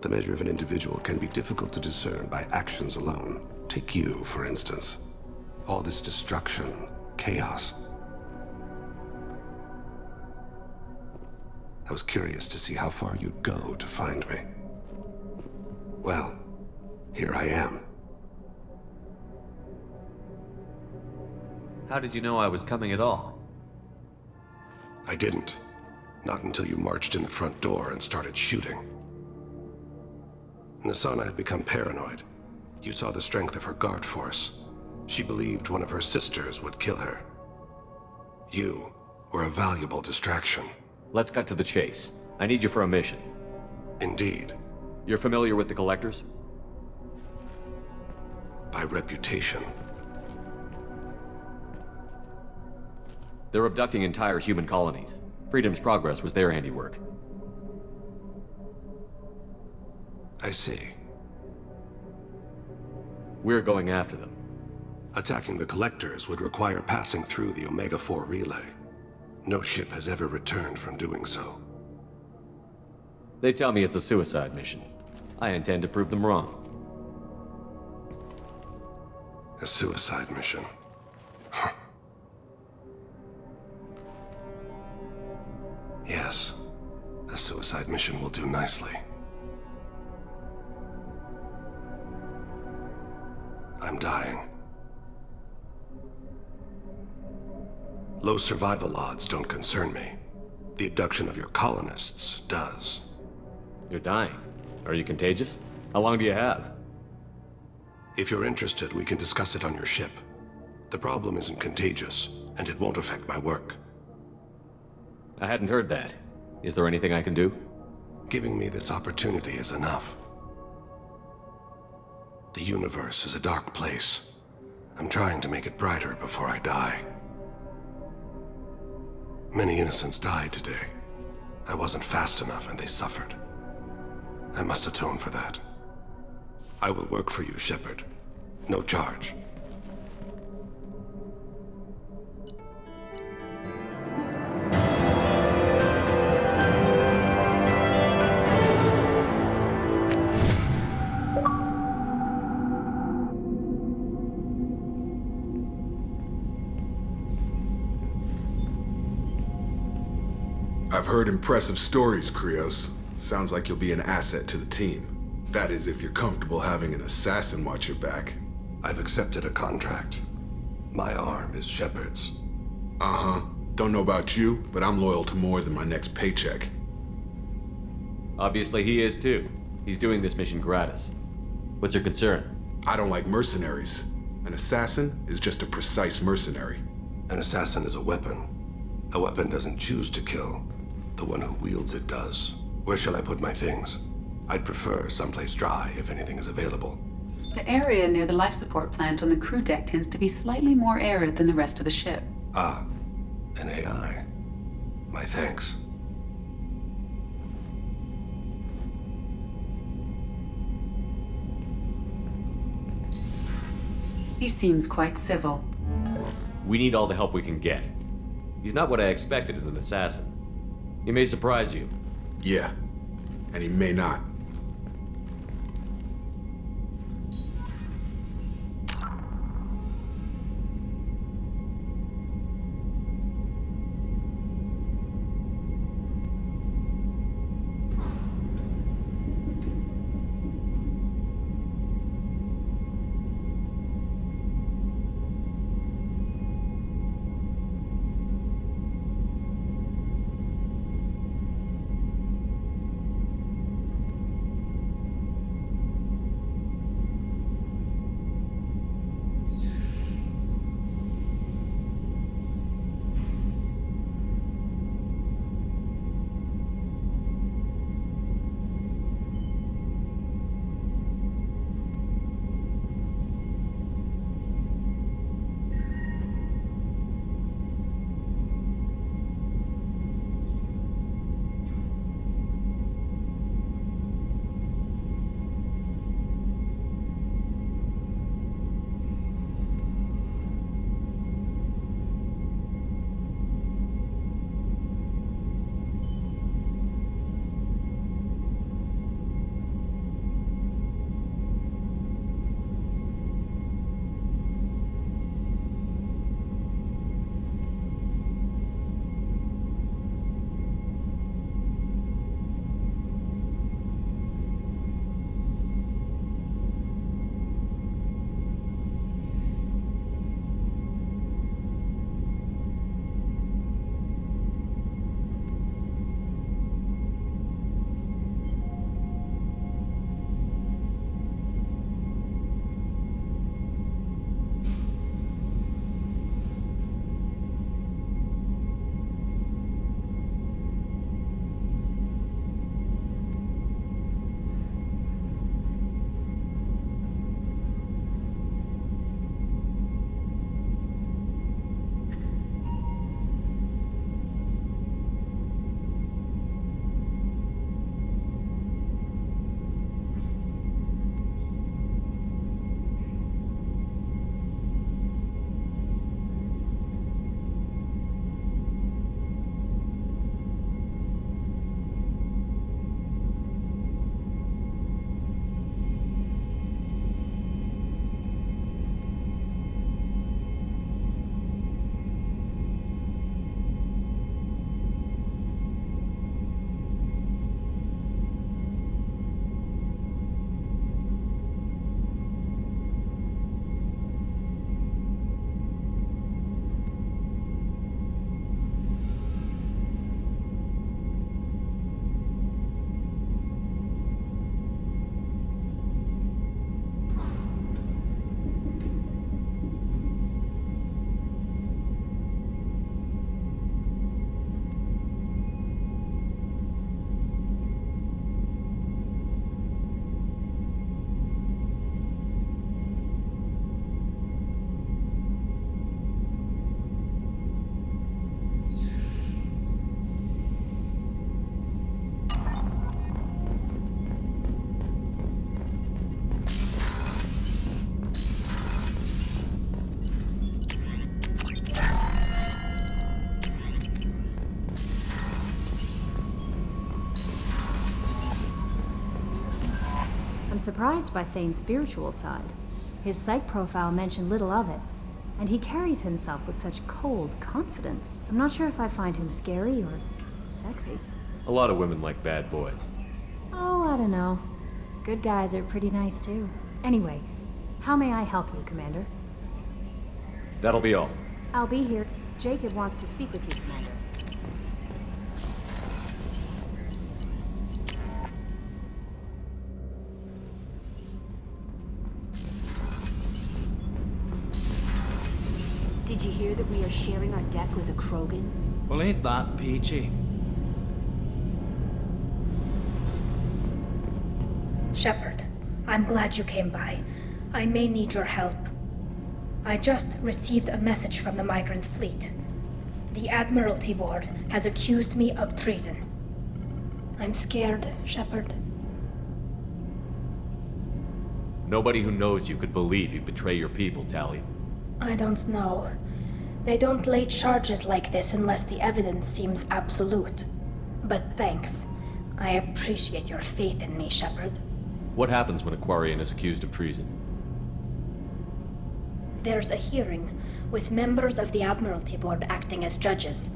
The measure of an individual can be difficult to discern by actions alone. Take you, for instance. All this destruction, chaos. I was curious to see how far you'd go to find me. Well, here I am. How did you know I was coming at all? I didn't. Not until you marched in the front door and started shooting. Nisana had become paranoid. You saw the strength of her guard force. She believed one of her sisters would kill her. You were a valuable distraction. Let's cut to the chase. I need you for a mission. Indeed. You're familiar with the Collectors? By reputation. They're abducting entire human colonies. Freedom's Progress was their handiwork. I see. We're going after them. Attacking the Collectors would require passing through the Omega-4 relay. No ship has ever returned from doing so. They tell me it's a suicide mission. I intend to prove them wrong. A suicide mission? Yes. A suicide mission will do nicely. I'm dying. Low survival odds don't concern me. The abduction of your colonists does. You're dying. Are you contagious? How long do you have? If you're interested, we can discuss it on your ship. The problem isn't contagious, and it won't affect my work. I hadn't heard that. Is there anything I can do? Giving me this opportunity is enough. The universe is a dark place. I'm trying to make it brighter before I die. Many innocents died today. I wasn't fast enough and they suffered. I must atone for that. I will work for you, Shepard. No charge. I've heard impressive stories, Krios. Sounds like you'll be an asset to the team. That is, if you're comfortable having an assassin watch your back. I've accepted a contract. My arm is Shepard's. Uh-huh. Don't know about you, but I'm loyal to more than my next paycheck. Obviously he is too. He's doing this mission gratis. What's your concern? I don't like mercenaries. An assassin is just a precise mercenary. An assassin is a weapon. A weapon doesn't choose to kill. The one who wields it does. Where shall I put my things? I'd prefer someplace dry if anything is available. The area near the life support plant on the crew deck tends to be slightly more arid than the rest of the ship. Ah, an AI. My thanks. He seems quite civil. We need all the help we can get. He's not what I expected in an assassin. He may surprise you. Yeah, and he may not. I'm surprised by Thane's spiritual side. His psych profile mentioned little of it, and he carries himself with such cold confidence. I'm not sure if I find him scary or Sexy. A lot of women like bad boys. Oh, I don't know. Good guys are pretty nice too. Anyway, how may I help you, Commander? That'll be all. I'll be here. Jacob wants to speak with you, Commander. Did you hear that we are sharing our deck with a Krogan? Well, ain't that peachy? Shepard, I'm glad you came by. I may need your help. I just received a message from the migrant fleet. The Admiralty Board has accused me of treason. I'm scared, Shepard. Nobody who knows you could believe you betray your people, Tali. I don't know. They don't lay charges like this unless the evidence seems absolute. But thanks. I appreciate your faith in me, Shepard. What happens when a Quarian is accused of treason? There's a hearing, with members of the Admiralty Board acting as judges.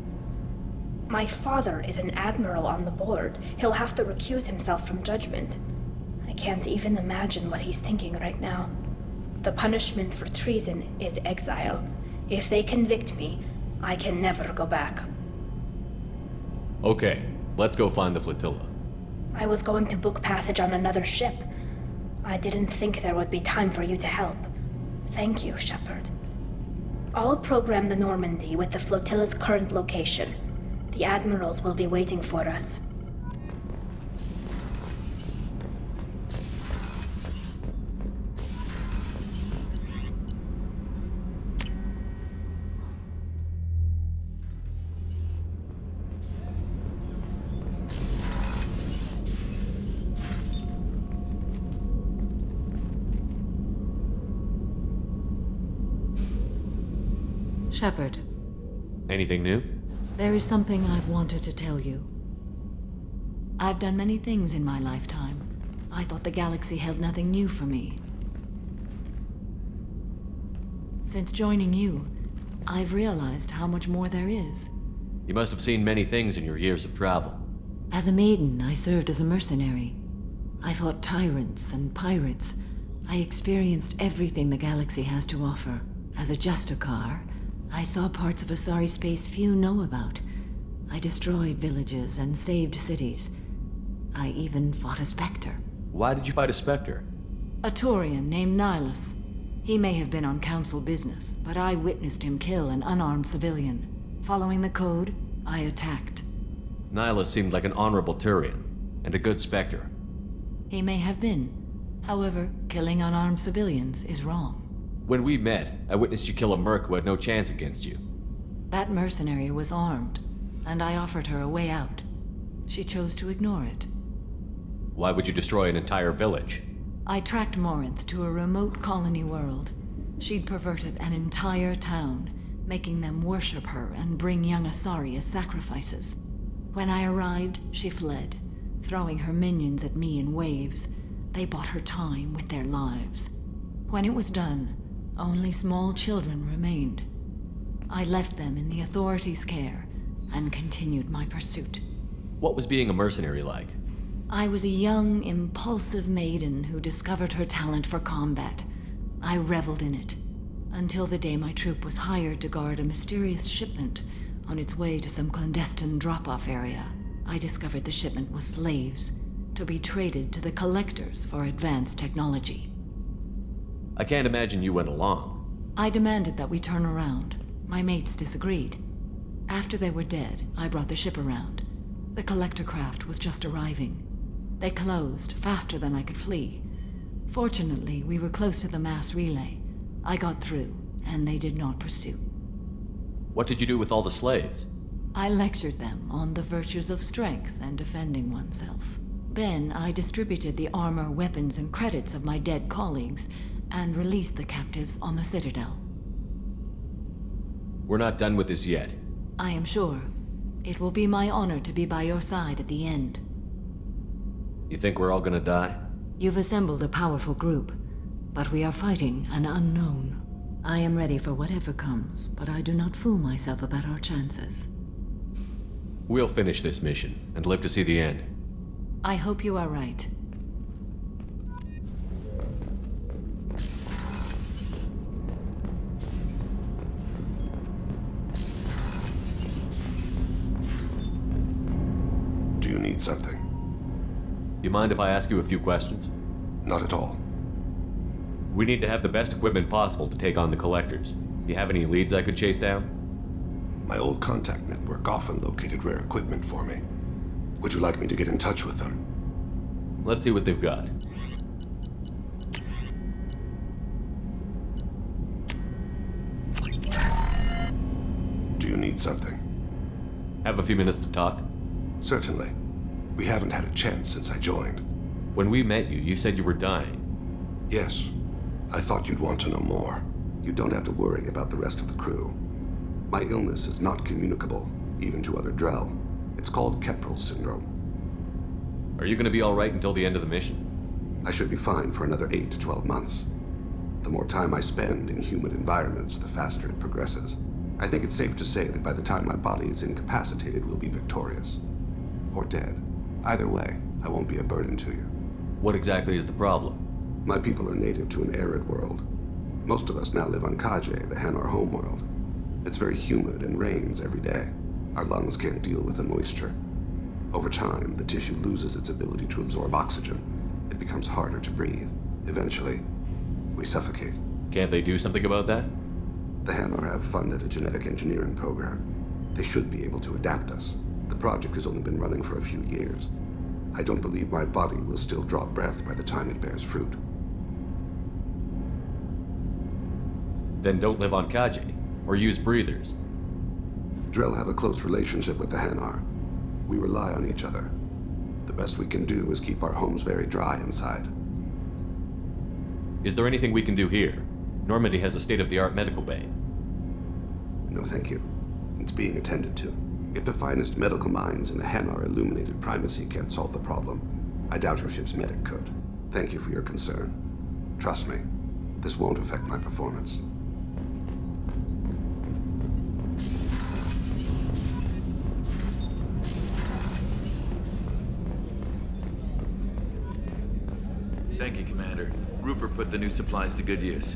My father is an admiral on the board. He'll have to recuse himself from judgment. I can't even imagine what he's thinking right now. The punishment for treason is exile. If they convict me, I can never go back. Okay, let's go find the flotilla. I was going to book passage on another ship. I didn't think there would be time for you to help. Thank you, Shepard. I'll program the Normandy with the flotilla's current location. The admirals will be waiting for us. Shepard. Anything new? There is something I've wanted to tell you. I've done many things in my lifetime. I thought the galaxy held nothing new for me. Since joining you, I've realized how much more there is. You must have seen many things in your years of travel. As a maiden, I served as a mercenary. I fought tyrants and pirates. I experienced everything the galaxy has to offer. As a Justicar, I saw parts of Asari space few know about. I destroyed villages and saved cities. I even fought a Spectre. Why did you fight a Spectre? A Turian named Nihilus. He may have been on Council business, but I witnessed him kill an unarmed civilian. Following the code, I attacked. Nihilus seemed like an honorable Turian, and a good Spectre. He may have been. However, killing unarmed civilians is wrong. When we met, I witnessed you kill a merc who had no chance against you. That mercenary was armed, and I offered her a way out. She chose to ignore it. Why would you destroy an entire village? I tracked Morinth to a remote colony world. She'd perverted an entire town, making them worship her and bring young Asari as sacrifices. When I arrived, she fled, throwing her minions at me in waves. They bought her time with their lives. When it was done, only small children remained. I left them in the authorities' care and continued my pursuit. What was being a mercenary like? I was a young, impulsive maiden who discovered her talent for combat. I reveled in it, until the day my troop was hired to guard a mysterious shipment on its way to some clandestine drop-off area. I discovered the shipment was slaves, to be traded to the Collectors for advanced technology. I can't imagine you went along. I demanded that we turn around. My mates disagreed. After they were dead, I brought the ship around. The Collector craft was just arriving. They closed faster than I could flee. Fortunately, we were close to the mass relay. I got through, and they did not pursue. What did you do with all the slaves? I lectured them on the virtues of strength and defending oneself. Then I distributed the armor, weapons, and credits of my dead colleagues, and released the captives on the Citadel. We're not done with this yet. I am sure. It will be my honor to be by your side at the end. You think we're all gonna die? You've assembled a powerful group, but we are fighting an unknown. I am ready for whatever comes, but I do not fool myself about our chances. We'll finish this mission and live to see the end. I hope you are right. Do you need something? You mind if I ask you a few questions? Not at all. We need to have the best equipment possible to take on the Collectors. You have any leads I could chase down? My old contact network often located rare equipment for me. Would you like me to get in touch with them? Let's see what they've got. Do you need something? Have a few minutes to talk? Certainly. We haven't had a chance since I joined. When we met you, you said you were dying. Yes. I thought you'd want to know more. You don't have to worry about the rest of the crew. My illness is not communicable, even to other Drell. It's called Keprel syndrome. Are you gonna be alright until the end of the mission? I should be fine for another 8 to 12 months. The more time I spend in humid environments, the faster it progresses. I think it's safe to say that by the time my body is incapacitated, we'll be victorious. Or dead. Either way, I won't be a burden to you. What exactly is the problem? My people are native to an arid world. Most of us now live on Kaje, the Hanar homeworld. It's very humid and rains every day. Our lungs can't deal with the moisture. Over time, the tissue loses its ability to absorb oxygen. It becomes harder to breathe. Eventually, we suffocate. Can't they do something about that? The Hanar have funded a genetic engineering program. They should be able to adapt us. The project has only been running for a few years. I don't believe my body will still draw breath by the time it bears fruit. Then don't live on Kaje, or use breathers. Drell have a close relationship with the Hanar. We rely on each other. The best we can do is keep our homes very dry inside. Is there anything we can do here? Normandy has a state-of-the-art medical bay. No, thank you. It's being attended to. If the finest medical minds in the Hanar illuminated primacy can't solve the problem, I doubt your ship's medic could. Thank you for your concern. Trust me, this won't affect my performance. Thank you, Commander. Rupert put the new supplies to good use.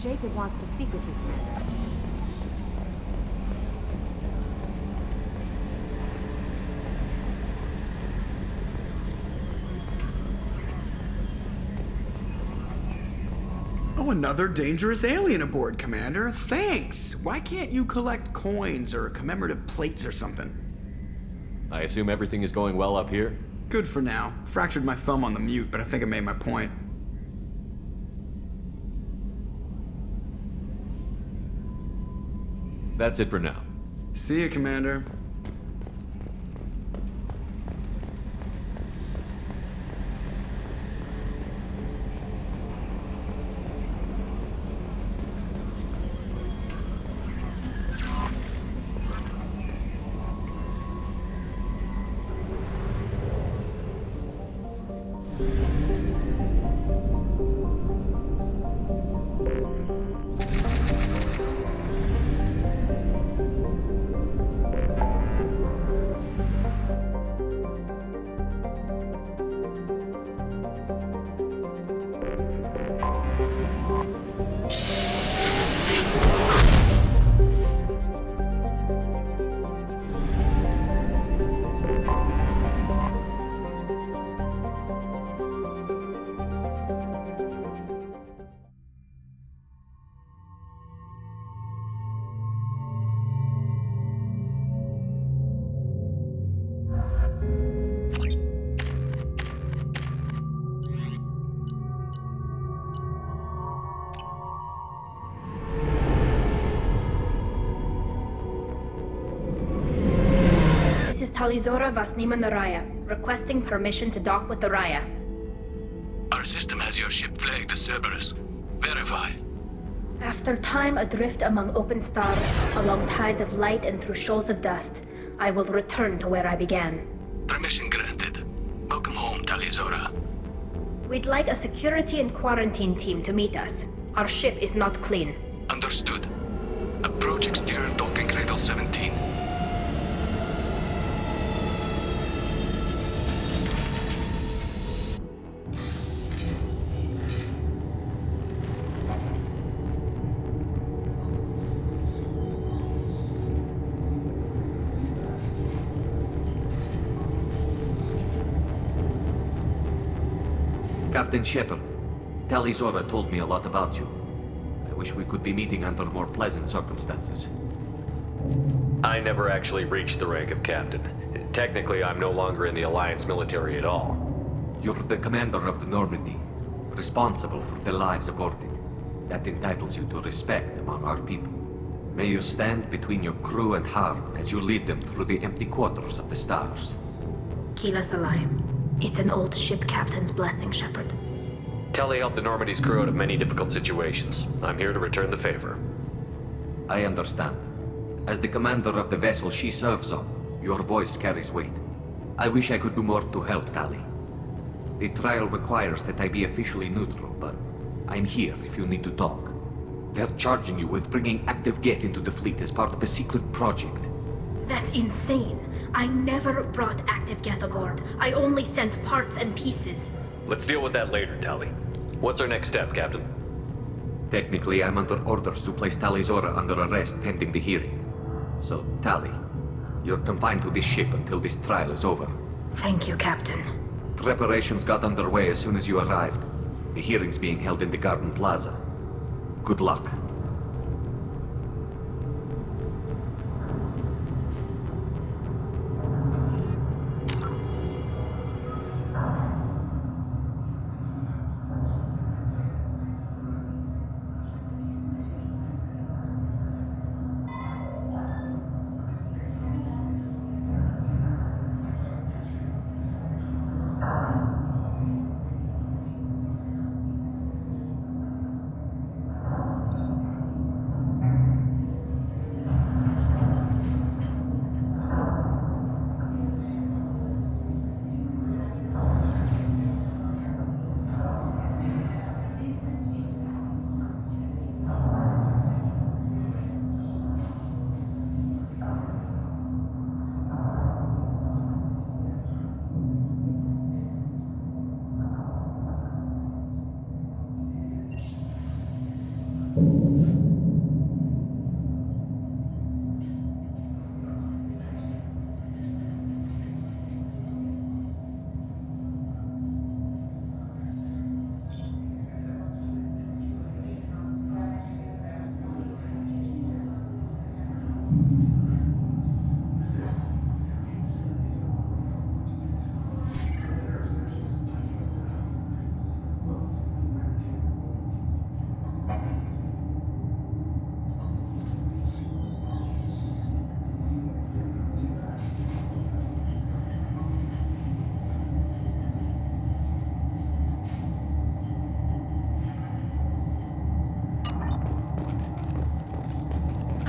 Jacob wants to speak with you, Commander. Oh, another dangerous alien aboard, Commander. Thanks. Why can't you collect coins or commemorative plates or something? I assume everything is going well up here? Good for now. Fractured my thumb on the mute, but I think I made my point. That's it for now. See you, Commander. Talizora Vasnima Naraya, requesting permission to dock with the Raya. Our system has your ship flagged as Cerberus. Verify. After time adrift among open stars, along tides of light and through shoals of dust, I will return to where I began. Permission granted. Welcome home, Talizora. We'd like a security and quarantine team to meet us. Our ship is not clean. Understood. Approach exterior docking cradle 17. Captain Shepard, Talizora told me a lot about you. I wish we could be meeting under more pleasant circumstances. I never actually reached the rank of captain. Technically, I'm no longer in the Alliance military at all. You're the commander of the Normandy, responsible for the lives aboard it. That entitles you to respect among our people. May you stand between your crew and harm as you lead them through the empty quarters of the stars. Kila Salai. It's an old ship captain's blessing, Shepard. Telly helped the Normandy's crew out of many difficult situations. I'm here to return the favor. I understand. As the commander of the vessel she serves on, your voice carries weight. I wish I could do more to help Tali. The trial requires that I be officially neutral, but I'm here if you need to talk. They're charging you with bringing active Geth into the fleet as part of a secret project. That's insane. I never brought active Geth aboard. I only sent parts and pieces. Let's deal with that later, Tali. What's our next step, Captain? Technically, I'm under orders to place Talizora under arrest pending the hearing. So, Tali, you're confined to this ship until this trial is over. Thank you, Captain. Preparations got underway as soon as you arrived. The hearing's being held in the Garden Plaza. Good luck.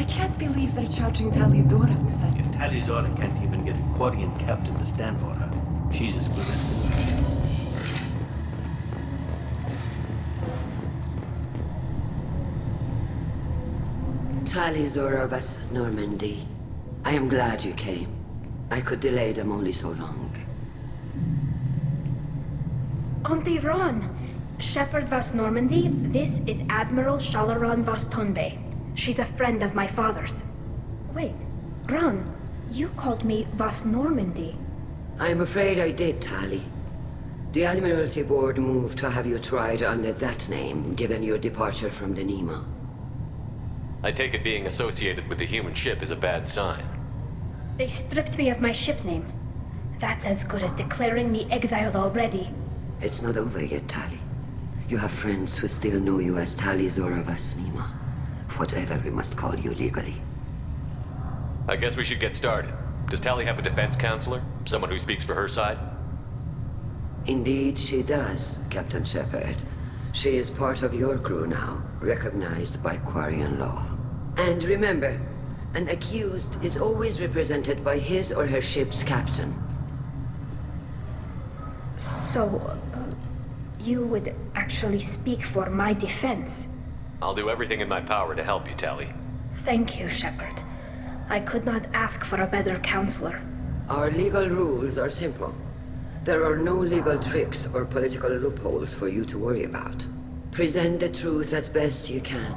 I can't believe they're charging Talizora with such... If Talizora can't even get a Quarian captain to stand for her, she's as good as gold. Talizora Vas Normandy. I am glad you came. I could delay them only so long. Auntie Ron! Shepard Vas Normandy, this is Admiral Shalaron Vas Tonbe. She's a friend of my father's. Wait, Ron, you called me Vas Normandy. I'm afraid I did, Tali. The Admiralty Board moved to have you tried under that name, given your departure from the Nima. I take it being associated with the human ship is a bad sign. They stripped me of my ship name. That's as good as declaring me exiled already. It's not over yet, Tali. You have friends who still know you as Talizora Vas Nima. Whatever we must call you legally. I guess we should get started. Does Tali have a defense counselor? Someone who speaks for her side? Indeed she does, Captain Shepard. She is part of your crew now, recognized by Quarian law. And remember, an accused is always represented by his or her ship's captain. So, you would actually speak for my defense? I'll do everything in my power to help you, Tali. Thank you, Shepard. I could not ask for a better counselor. Our legal rules are simple. There are no legal tricks or political loopholes for you to worry about. Present the truth as best you can.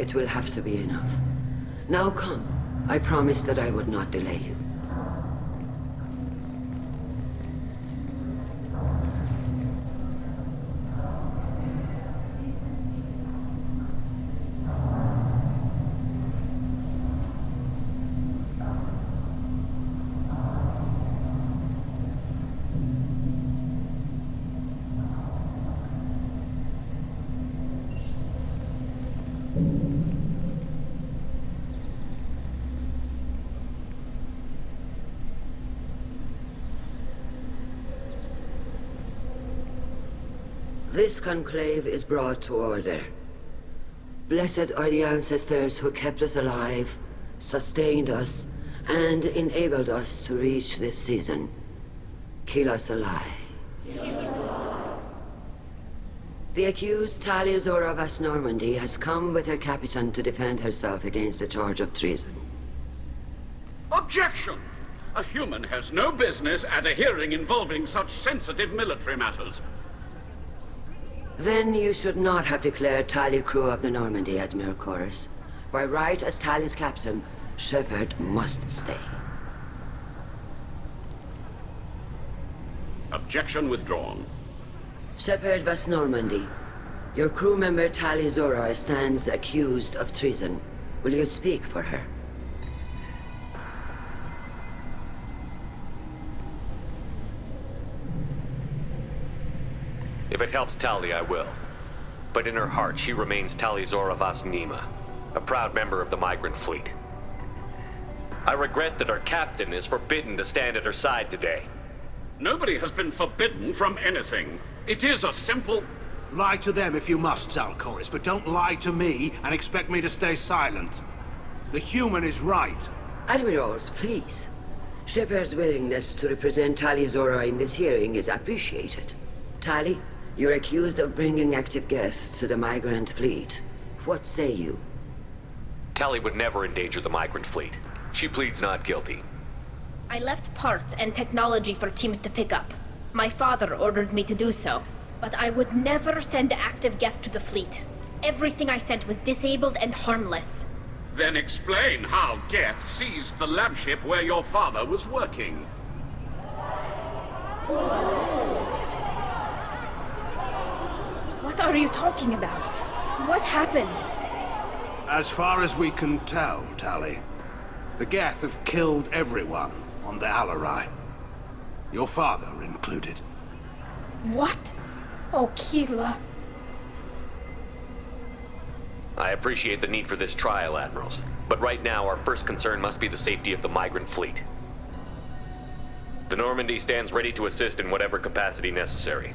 It will have to be enough. Now come. I promised that I would not delay you. This conclave is brought to order. Blessed are the ancestors who kept us alive, sustained us, and enabled us to reach this season. Keep us alive. The accused Talizora Vas Normandy has come with her captain to defend herself against a charge of treason. Objection! A human has no business at a hearing involving such sensitive military matters. Then you should not have declared Tali crew of the Normandy, Admiral Chorus. By right as Tali's captain, Shepard must stay. Objection withdrawn. Shepard Vas Normandy, your crew member Talizora stands accused of treason. Will you speak for her? If it helps Tali, I will. But in her heart, she remains Talizora Vas Nima, a proud member of the migrant fleet. I regret that our captain is forbidden to stand at her side today. Nobody has been forbidden from anything. It is a simple... Lie to them if you must, Zalcoris, but don't lie to me and expect me to stay silent. The human is right. Admirals, please. Shepard's willingness to represent Talizora in this hearing is appreciated. Tali, you're accused of bringing active guests to the migrant fleet. What say you? Tali would never endanger the migrant fleet. She pleads not guilty. I left parts and technology for teams to pick up. My father ordered me to do so, but I would never send active guests to the fleet. Everything I sent was disabled and harmless. Then explain how Geth seized the lab ship where your father was working. What are you talking about? What happened? As far as we can tell, Tali, the Geth have killed everyone on the Alarai. Your father included. What? Oh, Keela. I appreciate the need for this trial, Admirals. But right now, our first concern must be the safety of the migrant fleet. The Normandy stands ready to assist in whatever capacity necessary.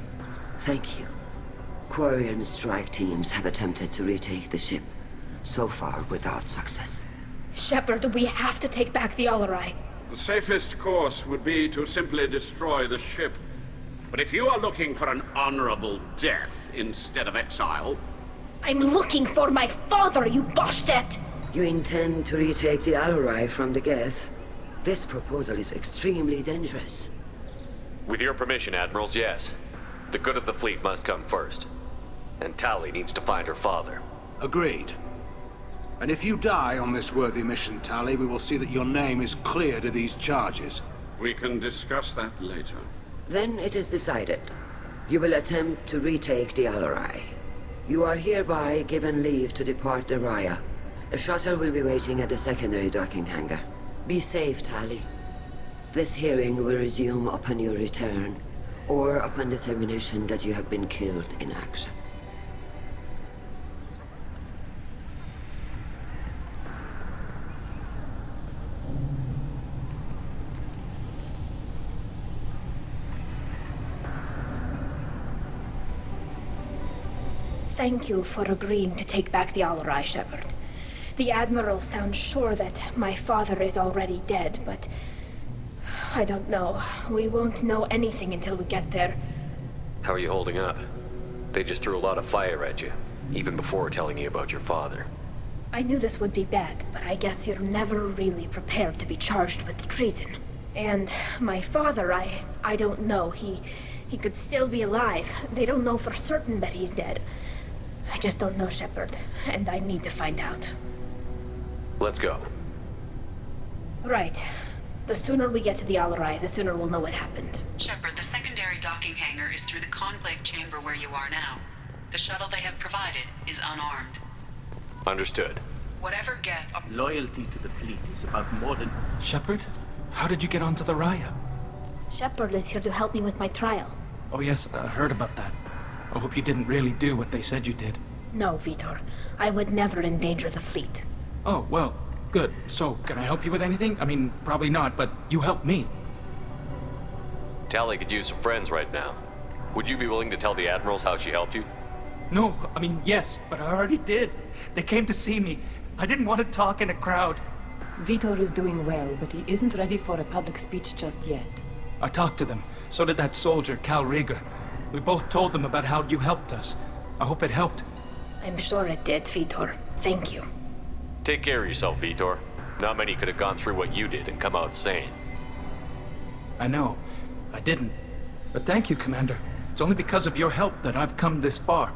Thank you. Quarian strike teams have attempted to retake the ship, so far without success. Shepard, we have to take back the Alarai. The safest course would be to simply destroy the ship. But if you are looking for an honorable death instead of exile... I'm looking for my father, you Bastet! You intend to retake the Alarai from the Geth? This proposal is extremely dangerous. With your permission, Admirals, yes. The good of the fleet must come first. And Tali needs to find her father. Agreed. And if you die on this worthy mission, Tali, we will see that your name is cleared of these charges. We can discuss that later. Then it is decided. You will attempt to retake the Alarai. You are hereby given leave to depart the Raya. A shuttle will be waiting at the secondary docking hangar. Be safe, Tali. This hearing will resume upon your return, or upon determination that you have been killed in action. Thank you for agreeing to take back the Alarai, Shepard. The Admiral sounds sure that my father is already dead, but... I don't know. We won't know anything until we get there. How are you holding up? They just threw a lot of fire at you, even before telling you about your father. I knew this would be bad, but I guess you're never really prepared to be charged with treason. And my father, I don't know. He could still be alive. They don't know for certain that he's dead. I just don't know, Shepard, and I need to find out. Let's go. Right. The sooner we get to the Alarai, the sooner we'll know what happened. Shepard, the secondary docking hangar is through the conclave chamber where you are now. The shuttle they have provided is unarmed. Understood. Whatever Geth... Loyalty to the fleet is about more than... Shepard? How did you get onto the Raya? Shepard is here to help me with my trial. Oh yes, I heard about that. I hope you didn't really do what they said you did. No, Vitor. I would never endanger the fleet. Oh, well, good. So, can I help you with anything? I mean, probably not, but you helped me. Tali could use some friends right now. Would you be willing to tell the Admirals how she helped you? No, I mean, yes, but I already did. They came to see me. I didn't want to talk in a crowd. Vitor is doing well, but he isn't ready for a public speech just yet. I talked to them. So did that soldier, Cal Rieger. We both told them about how you helped us. I hope it helped. I'm sure it did, Vitor. Thank you. Take care of yourself, Vitor. Not many could have gone through what you did and come out sane. I know. I didn't. But thank you, Commander. It's only because of your help that I've come this far.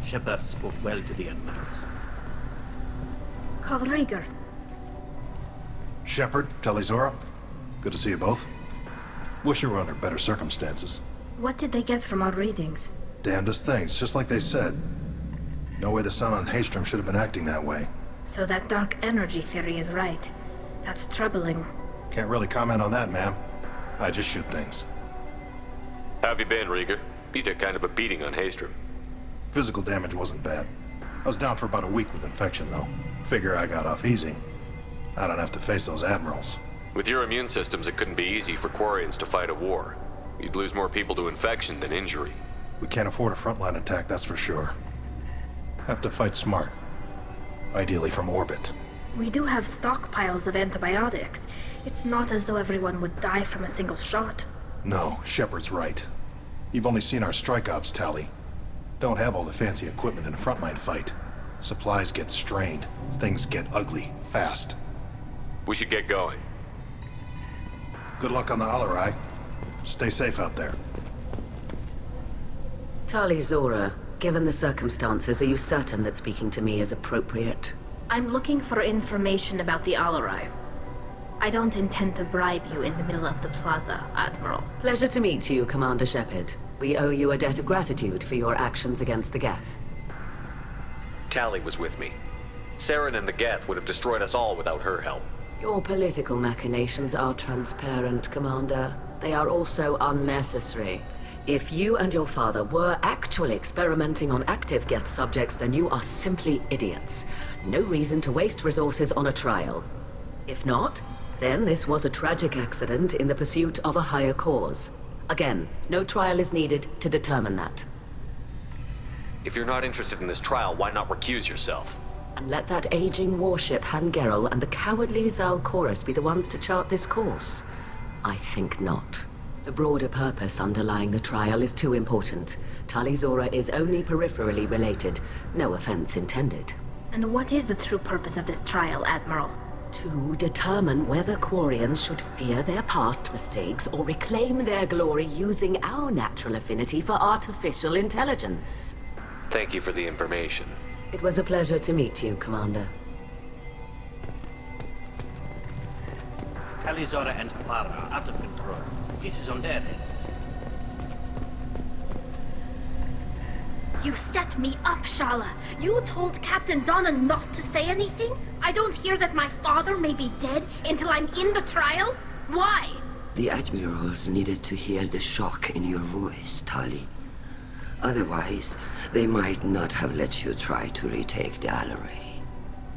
Shepard spoke well to the Admirals. Cal Rieger. Shepard, Talizora. Good to see you both. Wish you were under better circumstances. What did they get from our readings? Damnedest things, just like they said. No way the sun on Haestrom should have been acting that way. So that dark energy theory is right. That's troubling. Can't really comment on that, ma'am. I just shoot things. How have you been, Rieger? You took kind of a beating on Haestrom. Physical damage wasn't bad. I was down for about a week with infection, though. Figure I got off easy. I don't have to face those admirals. With your immune systems, it couldn't be easy for Quarians to fight a war. You'd lose more people to infection than injury. We can't afford a frontline attack, that's for sure. Have to fight smart. Ideally from orbit. We do have stockpiles of antibiotics. It's not as though everyone would die from a single shot. No, Shepard's right. You've only seen our strike ops, Tali. Don't have all the fancy equipment in a frontline fight. Supplies get strained. Things get ugly, fast. We should get going. Good luck on the Alarai. Stay safe out there. Talizora, given the circumstances, are you certain that speaking to me is appropriate? I'm looking for information about the Alarai. I don't intend to bribe you in the middle of the plaza, Admiral. Pleasure to meet you, Commander Shepard. We owe you a debt of gratitude for your actions against the Geth. Tali was with me. Saren and the Geth would have destroyed us all without her help. Your political machinations are transparent, Commander. They are also unnecessary. If you and your father were actually experimenting on active Geth subjects, then you are simply idiots. No reason to waste resources on a trial. If not, then this was a tragic accident in the pursuit of a higher cause. Again, no trial is needed to determine that. If you're not interested in this trial, why not recuse yourself? And let that aging warship Hangerel and the cowardly Zal Chorus be the ones to chart this course? I think not. The broader purpose underlying the trial is too important. Tali Zora is only peripherally related. No offense intended. And what is the true purpose of this trial, Admiral? To determine whether Quarians should fear their past mistakes or reclaim their glory using our natural affinity for artificial intelligence. Thank you for the information. It was a pleasure to meet you, Commander. Tali Zora and her father are out of control. This is on their heads. You set me up, Shala. You told Captain Donna not to say anything? I don't hear that my father may be dead until I'm in the trial? Why? The Admirals needed to hear the shock in your voice, Tali. Otherwise, they might not have let you try to retake the Alarai.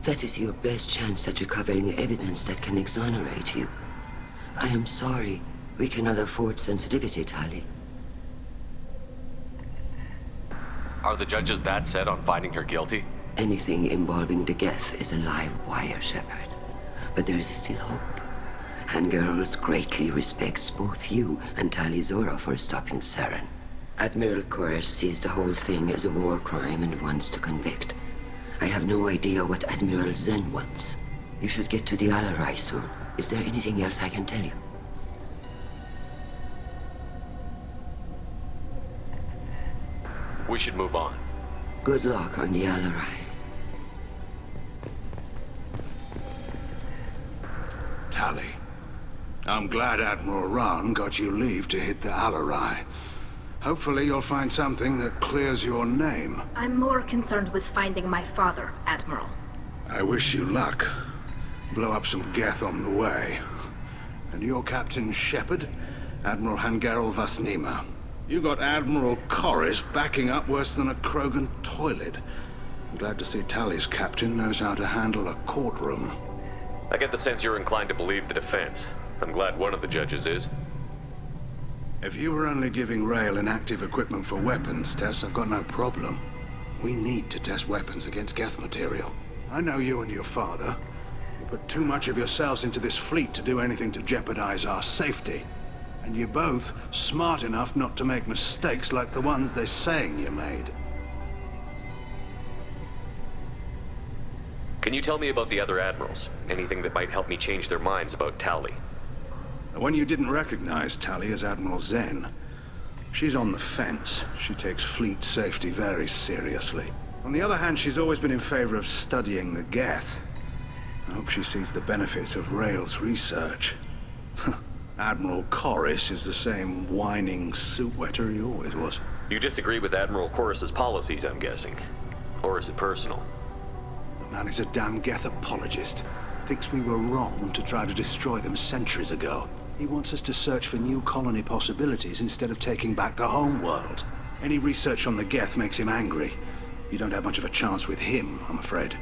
That is your best chance at recovering evidence that can exonerate you. I am sorry. We cannot afford sensitivity, Tali. Are the judges that set on finding her guilty? Anything involving the Geth is a live wire, Shepard. But there is still hope. Hangerls greatly respects both you and Tali Zora for stopping Saren. Admiral Chorus sees the whole thing as a war crime and wants to convict. I have no idea what Admiral Zen wants. You should get to the Alarai soon. Is there anything else I can tell you? We should move on. Good luck on the Alarai. Tali, I'm glad Admiral Rahn got you leave to hit the Alarai. Hopefully you'll find something that clears your name. I'm more concerned with finding my father, Admiral. I wish you luck. Blow up some Geth on the way. And your Captain Shepard, Admiral Hangerel Vasnima. You got Admiral Chorus backing up worse than a Krogan toilet. I'm glad to see Tali's captain knows how to handle a courtroom. I get the sense you're inclined to believe the defense. I'm glad one of the judges is. If you were only giving Rail inactive equipment for weapons tests, I've got no problem. We need to test weapons against Geth material. I know you and your father. You put too much of yourselves into this fleet to do anything to jeopardize our safety. And you're both smart enough not to make mistakes like the ones they're saying you made. Can you tell me about the other admirals? Anything that might help me change their minds about Tali? The one you didn't recognize, Tali, is Admiral Zen. She's on the fence. She takes fleet safety very seriously. On the other hand, she's always been in favor of studying the Geth. I hope she sees the benefits of Rail's research. Admiral Chorus is the same whining suit wetter he always was. You disagree with Admiral Chorus's policies, I'm guessing. Or is it personal? The man is a damn Geth apologist. Thinks we were wrong to try to destroy them centuries ago. He wants us to search for new colony possibilities instead of taking back the homeworld. Any research on the Geth makes him angry. You don't have much of a chance with him, I'm afraid.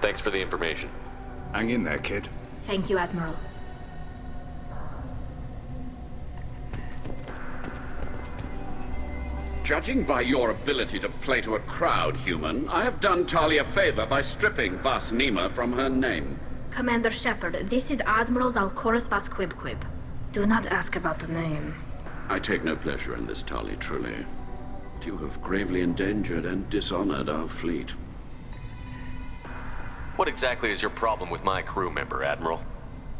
Thanks for the information. Hang in there, kid. Thank you, Admiral. Judging by your ability to play to a crowd, human, I have done Tali a favor by stripping Vasnima from her name. Commander Shepard, this is Admiral Zalkoris Vasquibquib. Do not ask about the name. I take no pleasure in this, Tali, truly. But you have gravely endangered and dishonored our fleet. What exactly is your problem with my crew member, Admiral?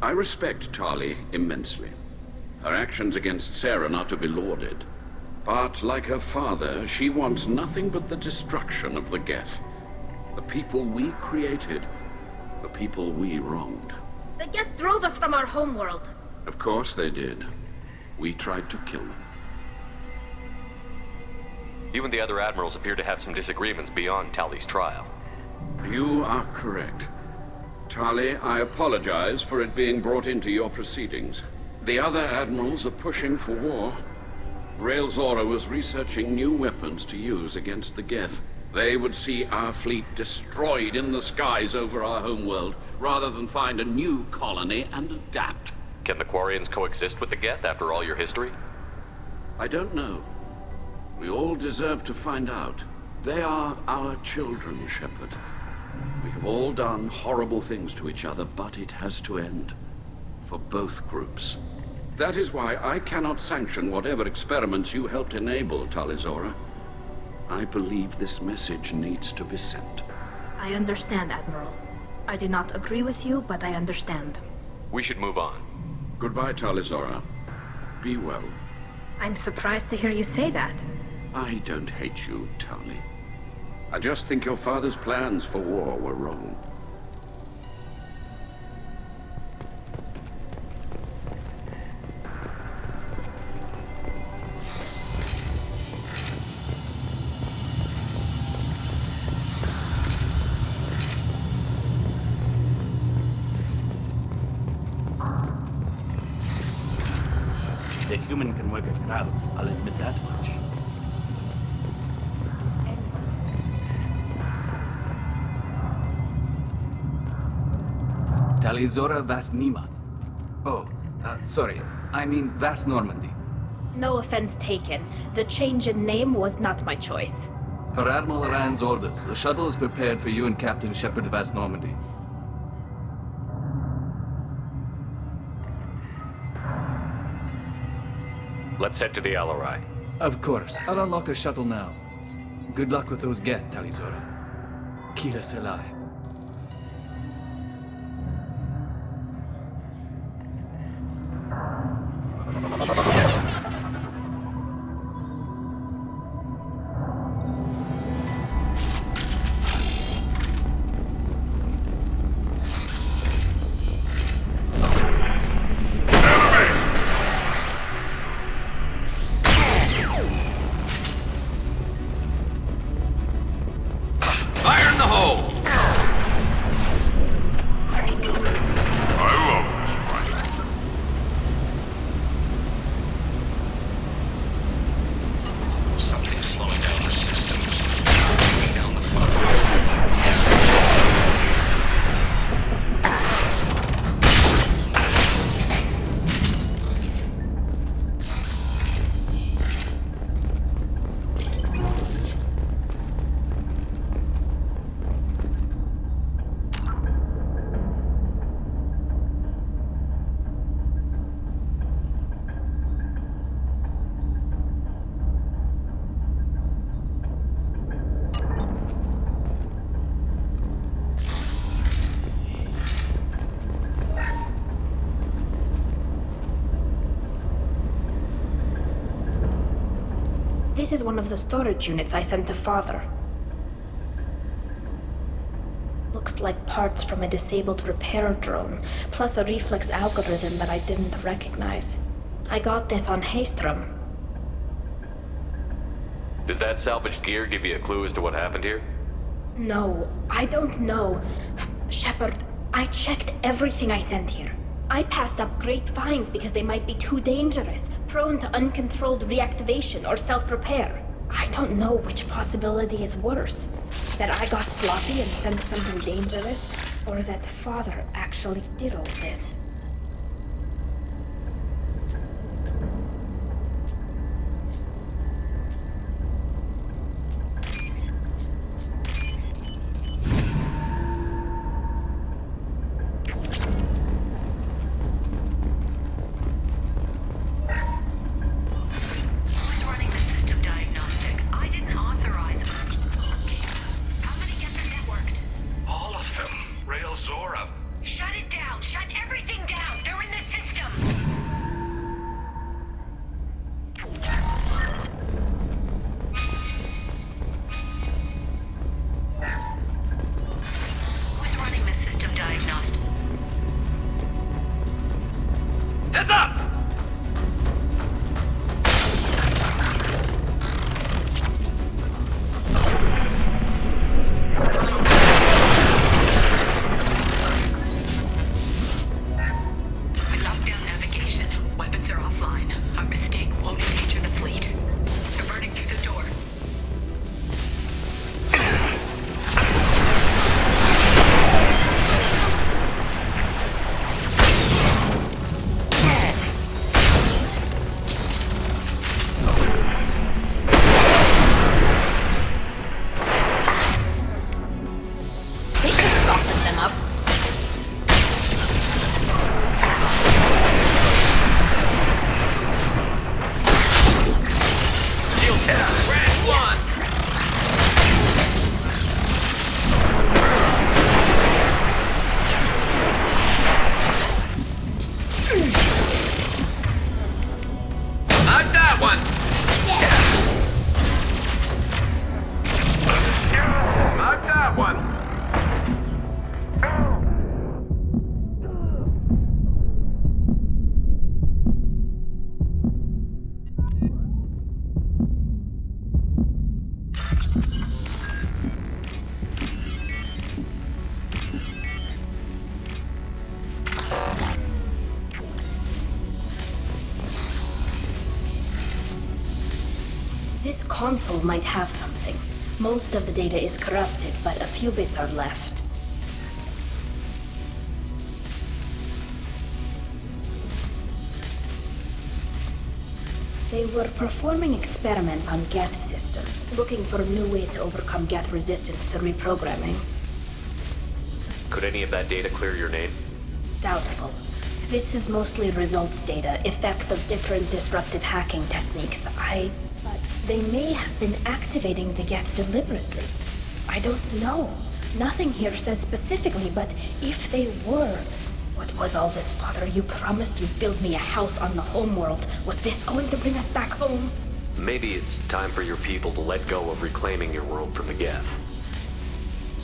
I respect Tali immensely. Her actions against Saren are to be lauded. But, like her father, she wants nothing but the destruction of the Geth. The people we created. The people we wronged. The Geth drove us from our homeworld. Of course they did. We tried to kill them. You and the other admirals appear to have some disagreements beyond Tali's trial. You are correct. Tali, I apologize for it being brought into your proceedings. The other admirals are pushing for war. Rail Zora was researching new weapons to use against the Geth. They would see our fleet destroyed in the skies over our homeworld, rather than find a new colony and adapt. Can the Quarians coexist with the Geth after all your history? I don't know. We all deserve to find out. They are our children, Shepard. We have all done horrible things to each other, but it has to end. For both groups. That is why I cannot sanction whatever experiments you helped enable, Tali'Zorah. I believe this message needs to be sent. I understand, Admiral. I do not agree with you, but I understand. We should move on. Goodbye, Tali'Zorah. Be well. I'm surprised to hear you say that. I don't hate you, Tali. I just think your father's plans for war were wrong. The human can work a crowd, I'll admit that much. Tali'Zorah Vas Nima. Oh, sorry. I mean Vas Normandy. No offense taken. The change in name was not my choice. Per Admiral Rand's orders, the shuttle is prepared for you and Captain Shepard Vas Normandy. Let's head to the LRI. Of course. I'll unlock the shuttle now. Good luck with those Geth, Tali'Zorah. Kila Selai. Fire in the hole! I love this fight. Something's slowing down the systems. Slowing down the This is one of the storage units I sent to Father. Looks like parts from a disabled repair drone, plus a reflex algorithm that I didn't recognize. I got this on Haestrom. Does that salvaged gear give you a clue as to what happened here? No, I don't know. Shepard, I checked everything I sent here. I passed up great finds because they might be too dangerous, prone to uncontrolled reactivation or self-repair. I don't know which possibility is worse. That I got sloppy and sent something dangerous, or that Father actually did all this. Who's running the system diagnostic? I didn't authorize it. How many Geth are networked? All of them. Rail Zora. Shut it down! Shut everything This console might have something. Most of the data is corrupted, but a few bits are left. They were performing experiments on Geth systems, looking for new ways to overcome Geth resistance to reprogramming. Could any of that data clear your name? Doubtful. This is mostly results data, effects of different disruptive hacking techniques. But they may have been activating the Geth deliberately. I don't know. Nothing here says specifically, but if they were... What was all this, Father? You promised you'd build me a house on the homeworld. Was this going to bring us back home? Maybe it's time for your people to let go of reclaiming your world from the Geth.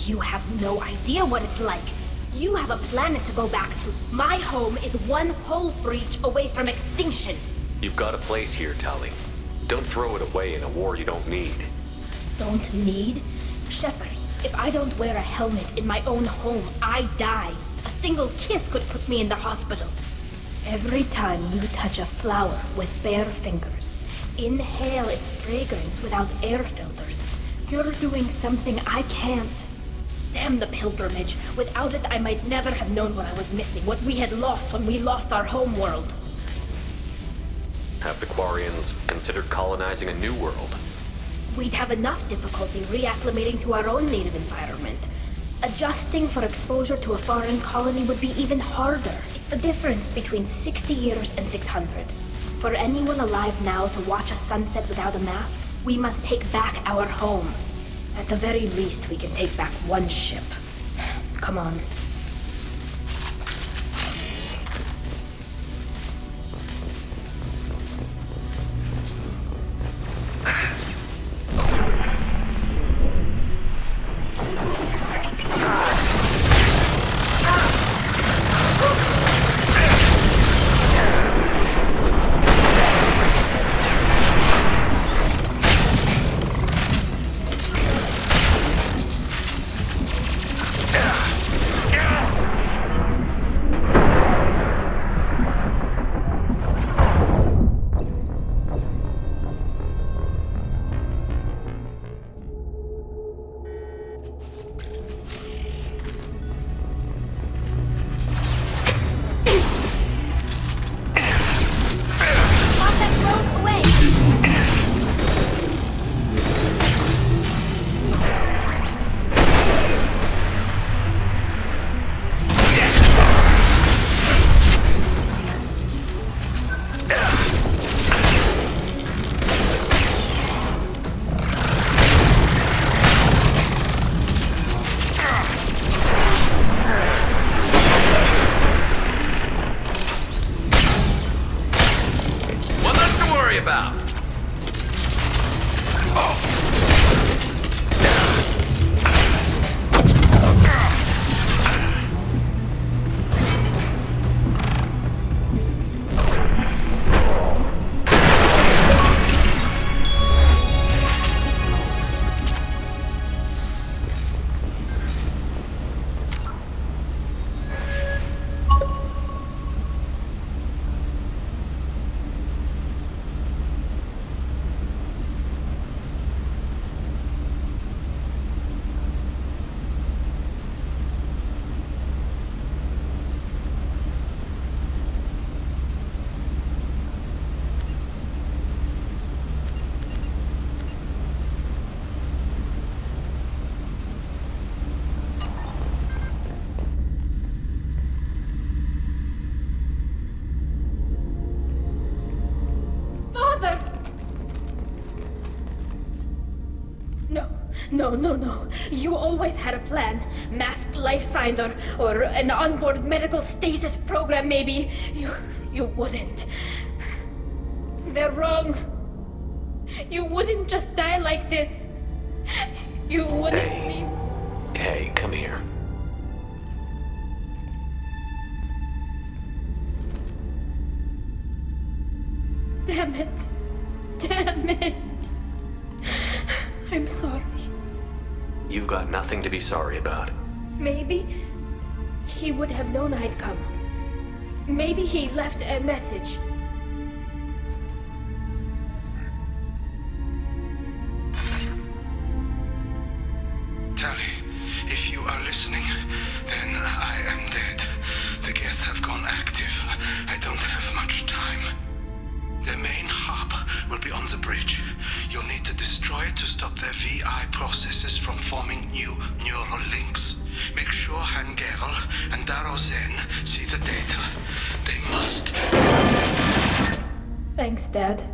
You have no idea what it's like. You have a planet to go back to. My home is one hull breach away from extinction. You've got a place here, Tali. Don't throw it away in a war you don't need. Don't need? Shepard, if I don't wear a helmet in my own home, I die. A single kiss could put me in the hospital. Every time you touch a flower with bare fingers, inhale its fragrance without air filters, you're doing something I can't. Damn the pilgrimage. Without it, I might never have known what I was missing, what we had lost when we lost our home world. Have the Quarians considered colonizing a new world? We'd have enough difficulty reacclimating to our own native environment. Adjusting for exposure to a foreign colony would be even harder. It's the difference between 60 years and 600. For anyone alive now to watch a sunset without a mask, we must take back our home. At the very least, we can take back one ship. Come on. Yeah! No. You always had a plan. Masked life signs or an onboard medical stasis program, maybe. You wouldn't. They're wrong. You wouldn't just die like this. You wouldn't Hey, come here. Damn it. I'm sorry. You've got nothing to be sorry about. Maybe he would have known I'd come. Maybe he left a message. Tali, if you are listening, then I am dead. The Geth have gone active. I don't have much time. The main hub will be on the bridge. You'll need to destroy it to stop their VI processes from forming new neural links. Make sure Hangerel and Daro Zen see the data. They must. Thanks, Dad.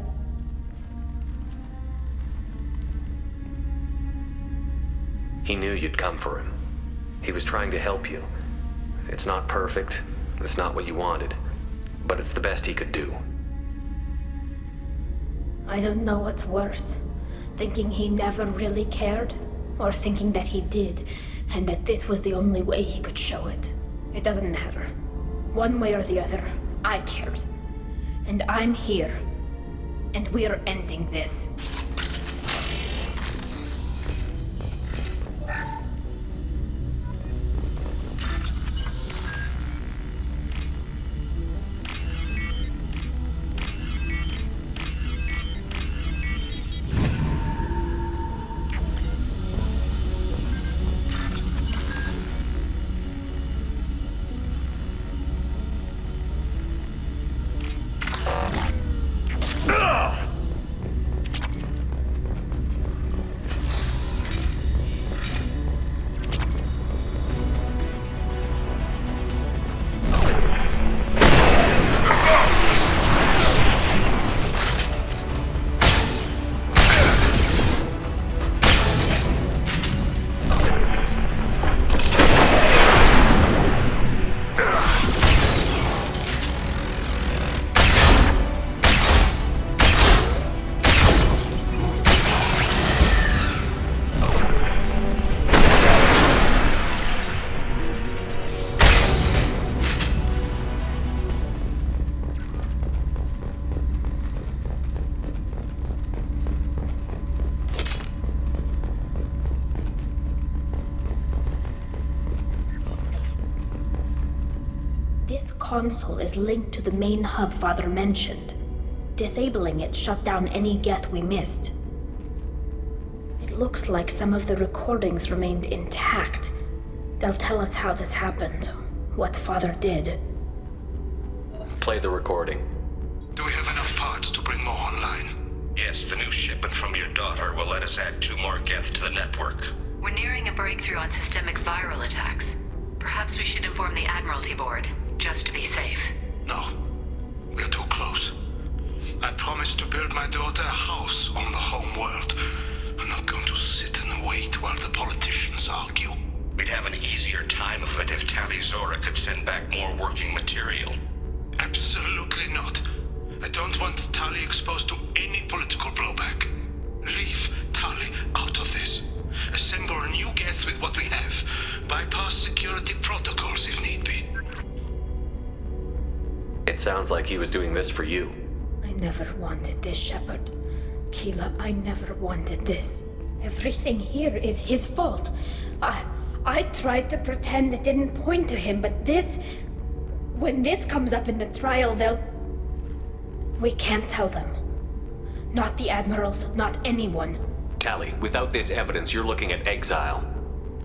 He knew you'd come for him. He was trying to help you. It's not perfect. It's not what you wanted. But it's the best he could do. I don't know what's worse. Thinking he never really cared, or thinking that he did, and that this was the only way he could show it. It doesn't matter. One way or the other, I cared. And I'm here. And we're ending this. This console is linked to the main hub Father mentioned. Disabling it shut down any Geth we missed. It looks like some of the recordings remained intact. They'll tell us how this happened, what Father did. Play the recording. Do we have enough parts to bring more online? Yes, the new shipment from your daughter will let us add 2 more Geth to the network. We're nearing a breakthrough on systemic viral attacks. Perhaps we should inform the Admiralty Board, just to be safe. No. We're too close. I promised to build my daughter a house on the home world. I'm not going to sit and wait while the politicians argue. We'd have an easier time of it if Tali Zora could send back more working material. Absolutely not. I don't want Tali exposed to any political blowback. Leave Tali out of this. Assemble new Geth with what we have. Bypass security protocols if need be. It sounds like he was doing this for you. I never wanted this, Shepard. Keela, I never wanted this. Everything here is his fault. I tried to pretend it didn't point to him, but this... When this comes up in the trial, they'll... We can't tell them. Not the Admirals, not anyone. Tali, without this evidence, you're looking at exile.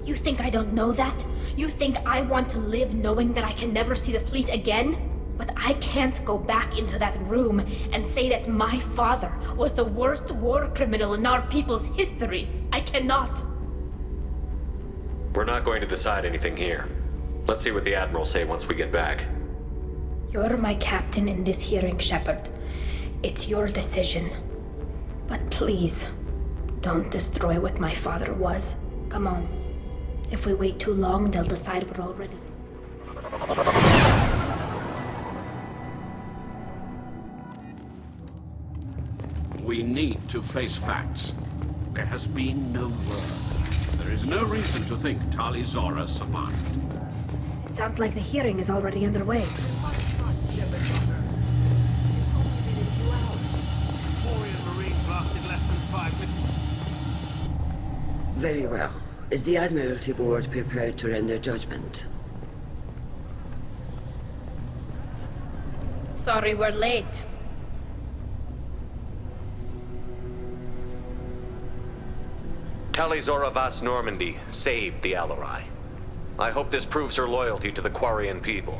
You think I don't know that? You think I want to live knowing that I can never see the fleet again? But I can't go back into that room and say that my father was the worst war criminal in our people's history. I cannot. We're not going to decide anything here. Let's see what the Admirals say once we get back. You're my captain in this hearing, Shepard. It's your decision. But please, Don't destroy what my father was. Come on. If we wait too long, they'll decide we're already... We need to face facts. There has been no word. There is no reason to think Tali Zora survived. It sounds like the hearing is already underway. Very well. Is the Admiralty Board prepared to render judgment? Sorry we're late. Tali Zora Vas Normandy saved the Alarai. I hope this proves her loyalty to the Quarian people.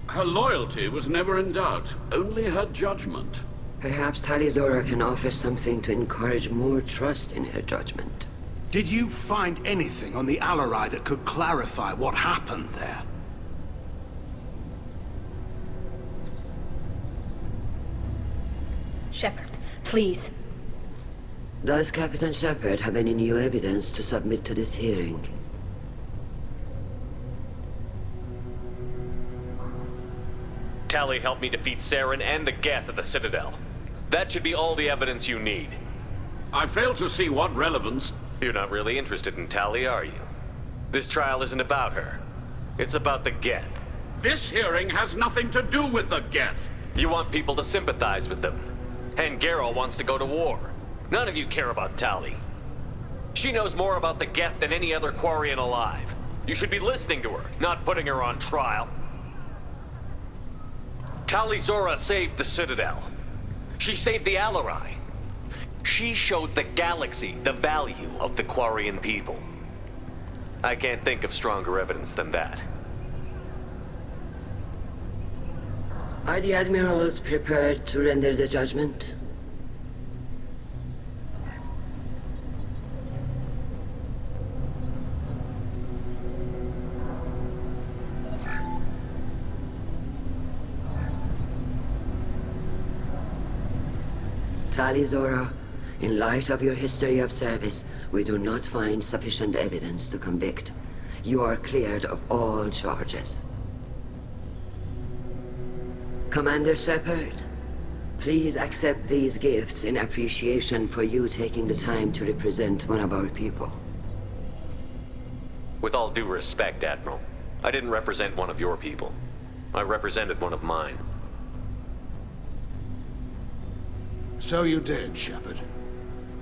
Her loyalty was never in doubt, only her judgment. Perhaps Tali Zora can offer something to encourage more trust in her judgment. Did you find anything on the Alarai that could clarify what happened there? Shepard, please. Does Captain Shepard have any new evidence to submit to this hearing? Tali helped me defeat Saren and the Geth at the Citadel. That should be all the evidence you need. I fail to see what relevance... You're not really interested in Tali, are you? This trial isn't about her. It's about the Geth. This hearing has nothing to do with the Geth. You want people to sympathize with them. And Geralt wants to go to war. None of you care about Tali. She knows more about the Geth than any other Quarian alive. You should be listening to her, not putting her on trial. Tali Zora saved the Citadel. She saved the Alarai. She showed the galaxy the value of the Quarian people. I can't think of stronger evidence than that. Are the admirals prepared to render the judgment? Tali Zora, in light of your history of service, we do not find sufficient evidence to convict. You are cleared of all charges. Commander Shepard, please accept these gifts in appreciation for you taking the time to represent one of our people. With all due respect, Admiral, I didn't represent one of your people. I represented one of mine. So you did, Shepard.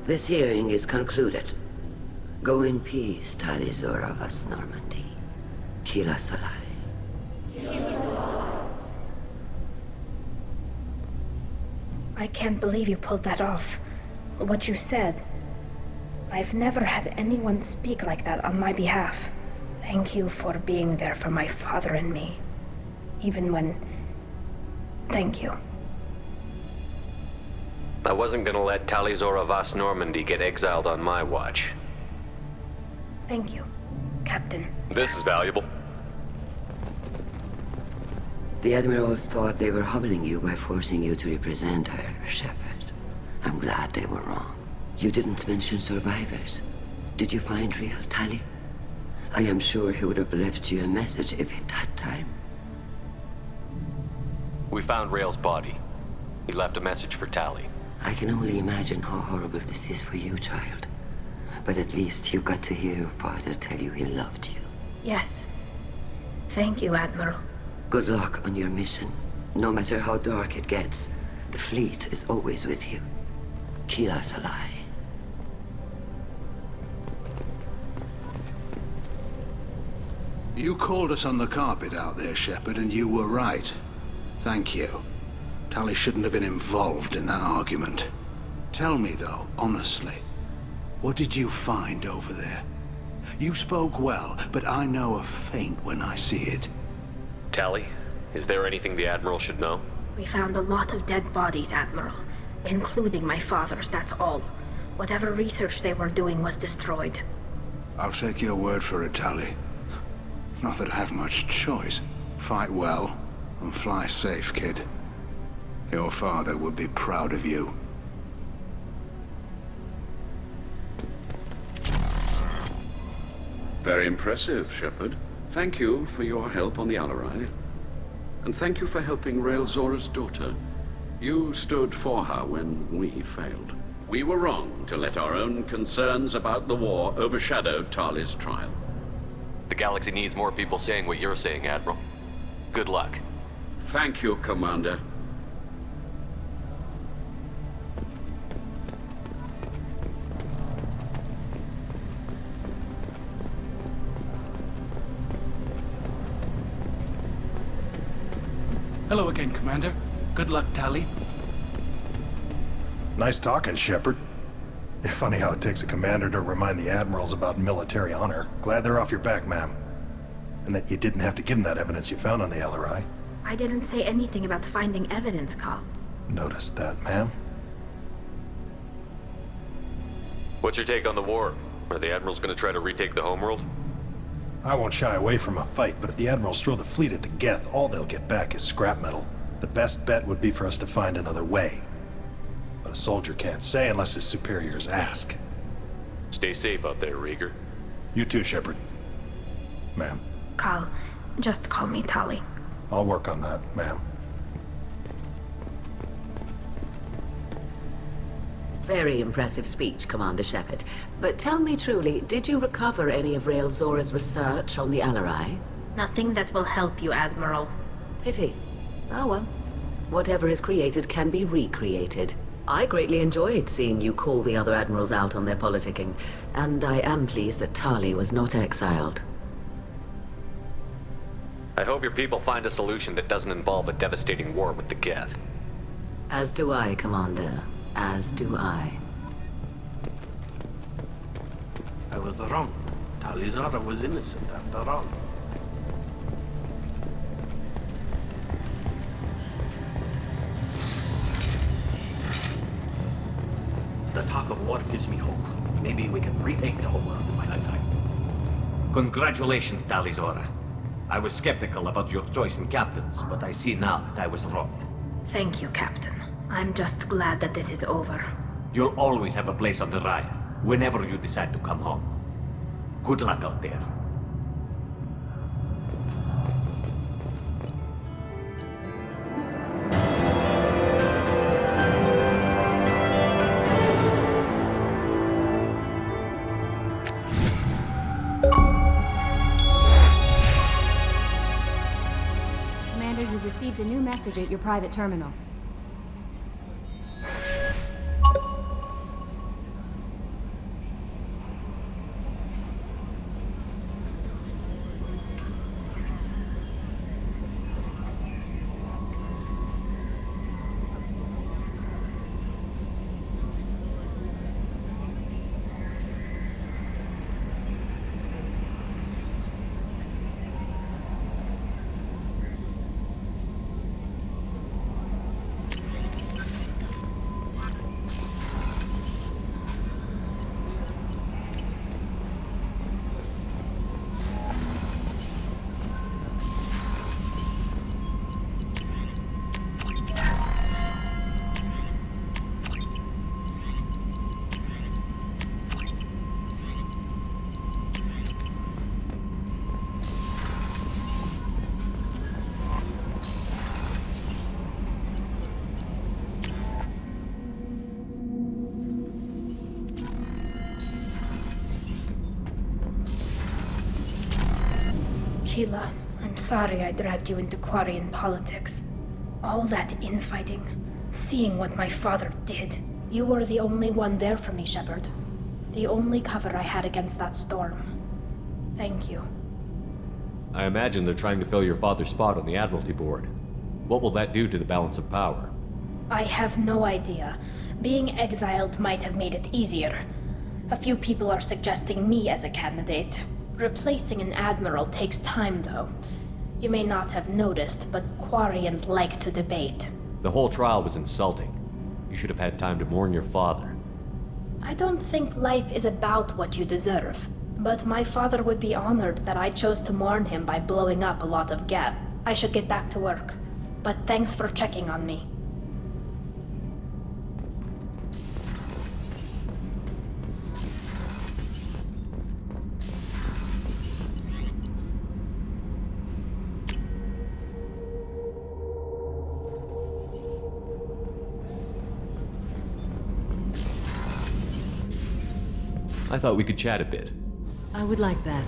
This hearing is concluded. Go in peace, Tali Zora Vas Normandy. Kila Salai. I can't believe you pulled that off. What you said. I've never had anyone speak like that on my behalf. Thank you for being there for my father and me. Even when... Thank you. I wasn't gonna let Tali Zora Vas Normandy get exiled on my watch. Thank you, Captain. This is valuable. The admirals thought they were humbling you by forcing you to represent her, Shepard. I'm glad they were wrong. You didn't mention survivors. Did you find real Tali? I am sure he would have left you a message if he'd had time. We found Rael's body. He left a message for Tali. I can only imagine how horrible this is for you, child. But at least you got to hear your father tell you he loved you. Yes. Thank you, Admiral. Good luck on your mission. No matter how dark it gets, the fleet is always with you. Kila Salai. You called us on the carpet out there, Shepard, and you were right. Thank you. Tali shouldn't have been involved in that argument. Tell me, though, honestly, what did you find over there? You spoke well, but I know a feint when I see it. Tali, is there anything the Admiral should know? We found a lot of dead bodies, Admiral. Including my father's, that's all. Whatever research they were doing was destroyed. I'll take your word for it, Tali. Not that I have much choice. Fight well, and fly safe, kid. Your father would be proud of you. Very impressive, Shepard. Thank you for your help on the Alarai. And thank you for helping Rael Zora's daughter. You stood for her when we failed. We were wrong to let our own concerns about the war overshadow Tali's trial. The galaxy needs more people saying what you're saying, Admiral. Good luck. Thank you, Commander. Hello again, Commander. Good luck, Tali. Nice talking, Shepard. Funny how it takes a commander to remind the admirals about military honor. Glad they're off your back, ma'am. And that you didn't have to give them that evidence you found on the LRI. I didn't say anything about finding evidence, Cal. Noticed that, ma'am. What's your take on the war? Are the admirals going to try to retake the homeworld? I won't shy away from a fight, but if the admirals throw the fleet at the Geth, all they'll get back is scrap metal. The best bet would be for us to find another way. But a soldier can't say unless his superiors ask. Stay safe out there, Rieger. You too, Shepard. Ma'am. Cal, just call me Tali. I'll work on that, ma'am. Very impressive speech, Commander Shepard. But tell me truly, did you recover any of Rael Zora's research on the Alarai? Nothing that will help you, Admiral. Pity. Oh well. Whatever is created can be recreated. I greatly enjoyed seeing you call the other admirals out on their politicking, and I am pleased that Tali was not exiled. I hope your people find a solution that doesn't involve a devastating war with the Geth. As do I, Commander. As do I. I was wrong. Tali Zora was innocent after all. The talk of war gives me hope. Maybe we can retake the whole world in my lifetime. Congratulations, Tali Zora. I was skeptical about your choice in captains, but I see now that I was wrong. Thank you, Captain. I'm just glad that this is over. You'll always have a place on the Raya, whenever you decide to come home. Good luck out there. Commander, you've received a new message at your private terminal. Keela, I'm sorry I dragged you into Quarian politics. All that infighting, seeing what my father did. You were the only one there for me, Shepard. The only cover I had against that storm. Thank you. I imagine they're trying to fill your father's spot on the Admiralty Board. What will that do to the balance of power? I have no idea. Being exiled might have made it easier. A few people are suggesting me as a candidate. Replacing an admiral takes time, though. You may not have noticed, but Quarians like to debate. The whole trial was insulting. You should have had time to mourn your father. I don't think life is about what you deserve, but my father would be honored that I chose to mourn him by blowing up a lot of Geth. I should get back to work, but thanks for checking on me. I thought we could chat a bit. I would like that.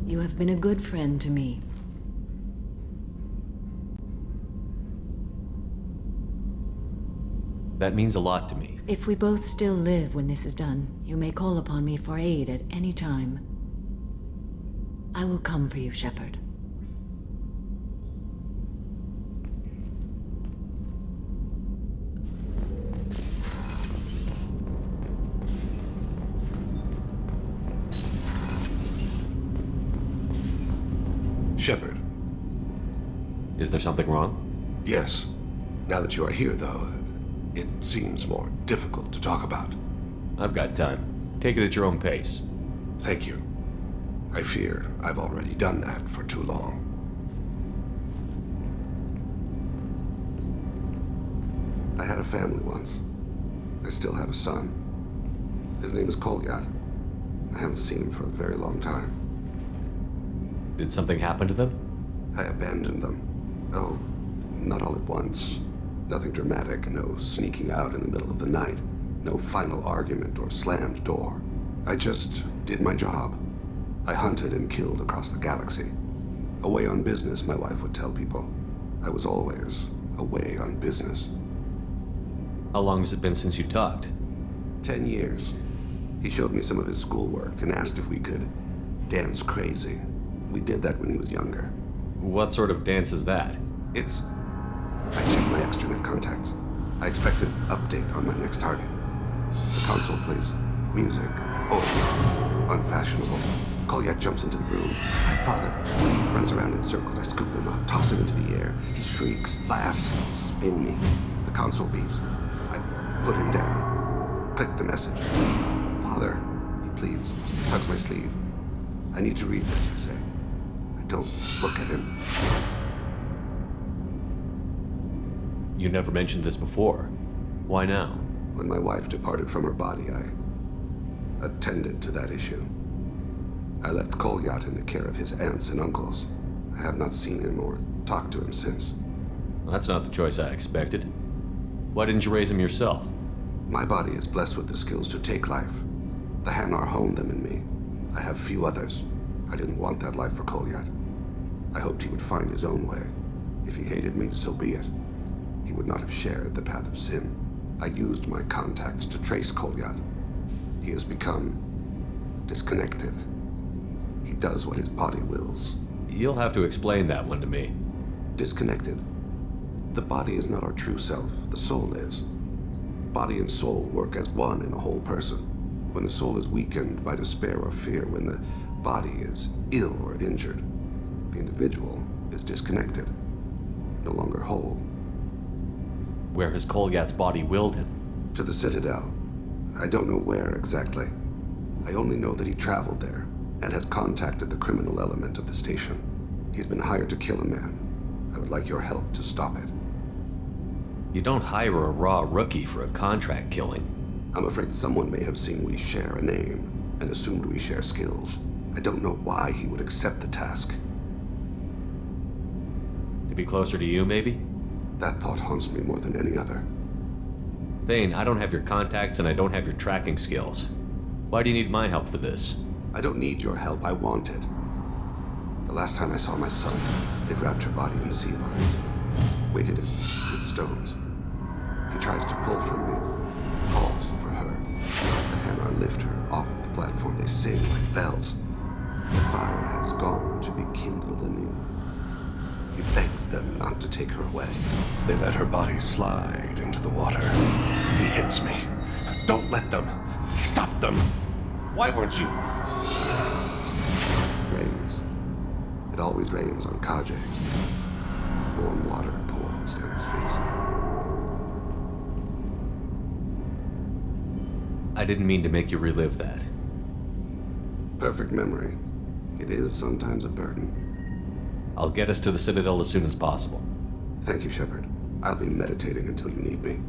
You have been a good friend to me. That means a lot to me. If we both still live when this is done, you may call upon me for aid at any time. I will come for you, Shepard. Shepard. Is there something wrong? Yes. Now that you are here, though, it seems more difficult to talk about. I've got time. Take it at your own pace. Thank you. I fear I've already done that for too long. I had a family once. I still have a son. His name is Kolyat. I haven't seen him for a very long time. Did something happen to them? I abandoned them. Oh, not all at once. Nothing dramatic, no sneaking out in the middle of the night, no final argument or slammed door. I just did my job. I hunted and killed across the galaxy. Away on business, my wife would tell people. I was always away on business. How long has it been since you talked? 10 years. He showed me some of his schoolwork and asked if we could dance crazy. We did that when he was younger. What sort of dance is that? It's... I checked my extranet contacts. I expect an update on my next target. The console plays music. Old. Unfashionable. Kolyat jumps into the room. My father runs around in circles. I scoop him up, toss him into the air. He shrieks, laughs, spin me. The console beeps. I put him down. Click the message. Father, he pleads. Tugs my sleeve. I need to read this, I say. I don't look at him. You never mentioned this before. Why now? When my wife departed from her body, I attended to that issue. I left Kolyat in the care of his aunts and uncles. I have not seen him or talked to him since. That's not the choice I expected. Why didn't you raise him yourself? My body is blessed with the skills to take life. The Hanar honed them in me. I have few others. I didn't want that life for Kolyat. I hoped he would find his own way. If he hated me, so be it. He would not have shared the path of sin. I used my contacts to trace Kolyat. He has become disconnected. He does what his body wills. You'll have to explain that one to me. Disconnected. The body is not our true self. The soul is. Body and soul work as one in a whole person. When the soul is weakened by despair or fear, when the body is ill or injured, the individual is disconnected, no longer whole. Where has Kolyat's body willed him? To the Citadel. I don't know where exactly. I only know that he traveled there and has contacted the criminal element of the station. He's been hired to kill a man. I would like your help to stop it. You don't hire a raw rookie for a contract killing. I'm afraid someone may have seen we share a name and assumed we share skills. I don't know why he would accept the task. To be closer to you, maybe? That thought haunts me more than any other. Thane, I don't have your contacts and I don't have your tracking skills. Why do you need my help for this? I don't need your help, I want it. The last time I saw my son, they wrapped her body in sea vines, weighted it with stones. He tries to pull from me, calls for her. The Hanar lift her off the platform, they sing like bells. The fire has gone to be kindled anew. He begs them not to take her away. They let her body slide into the water. He hits me. Don't let them. Stop them. Why weren't you? Rains. It always rains on Kajay. Warm water pours down his face. I didn't mean to make you relive that. Perfect memory. It is sometimes a burden. I'll get us to the Citadel as soon as possible. Thank you, Shepard. I'll be meditating until you need me.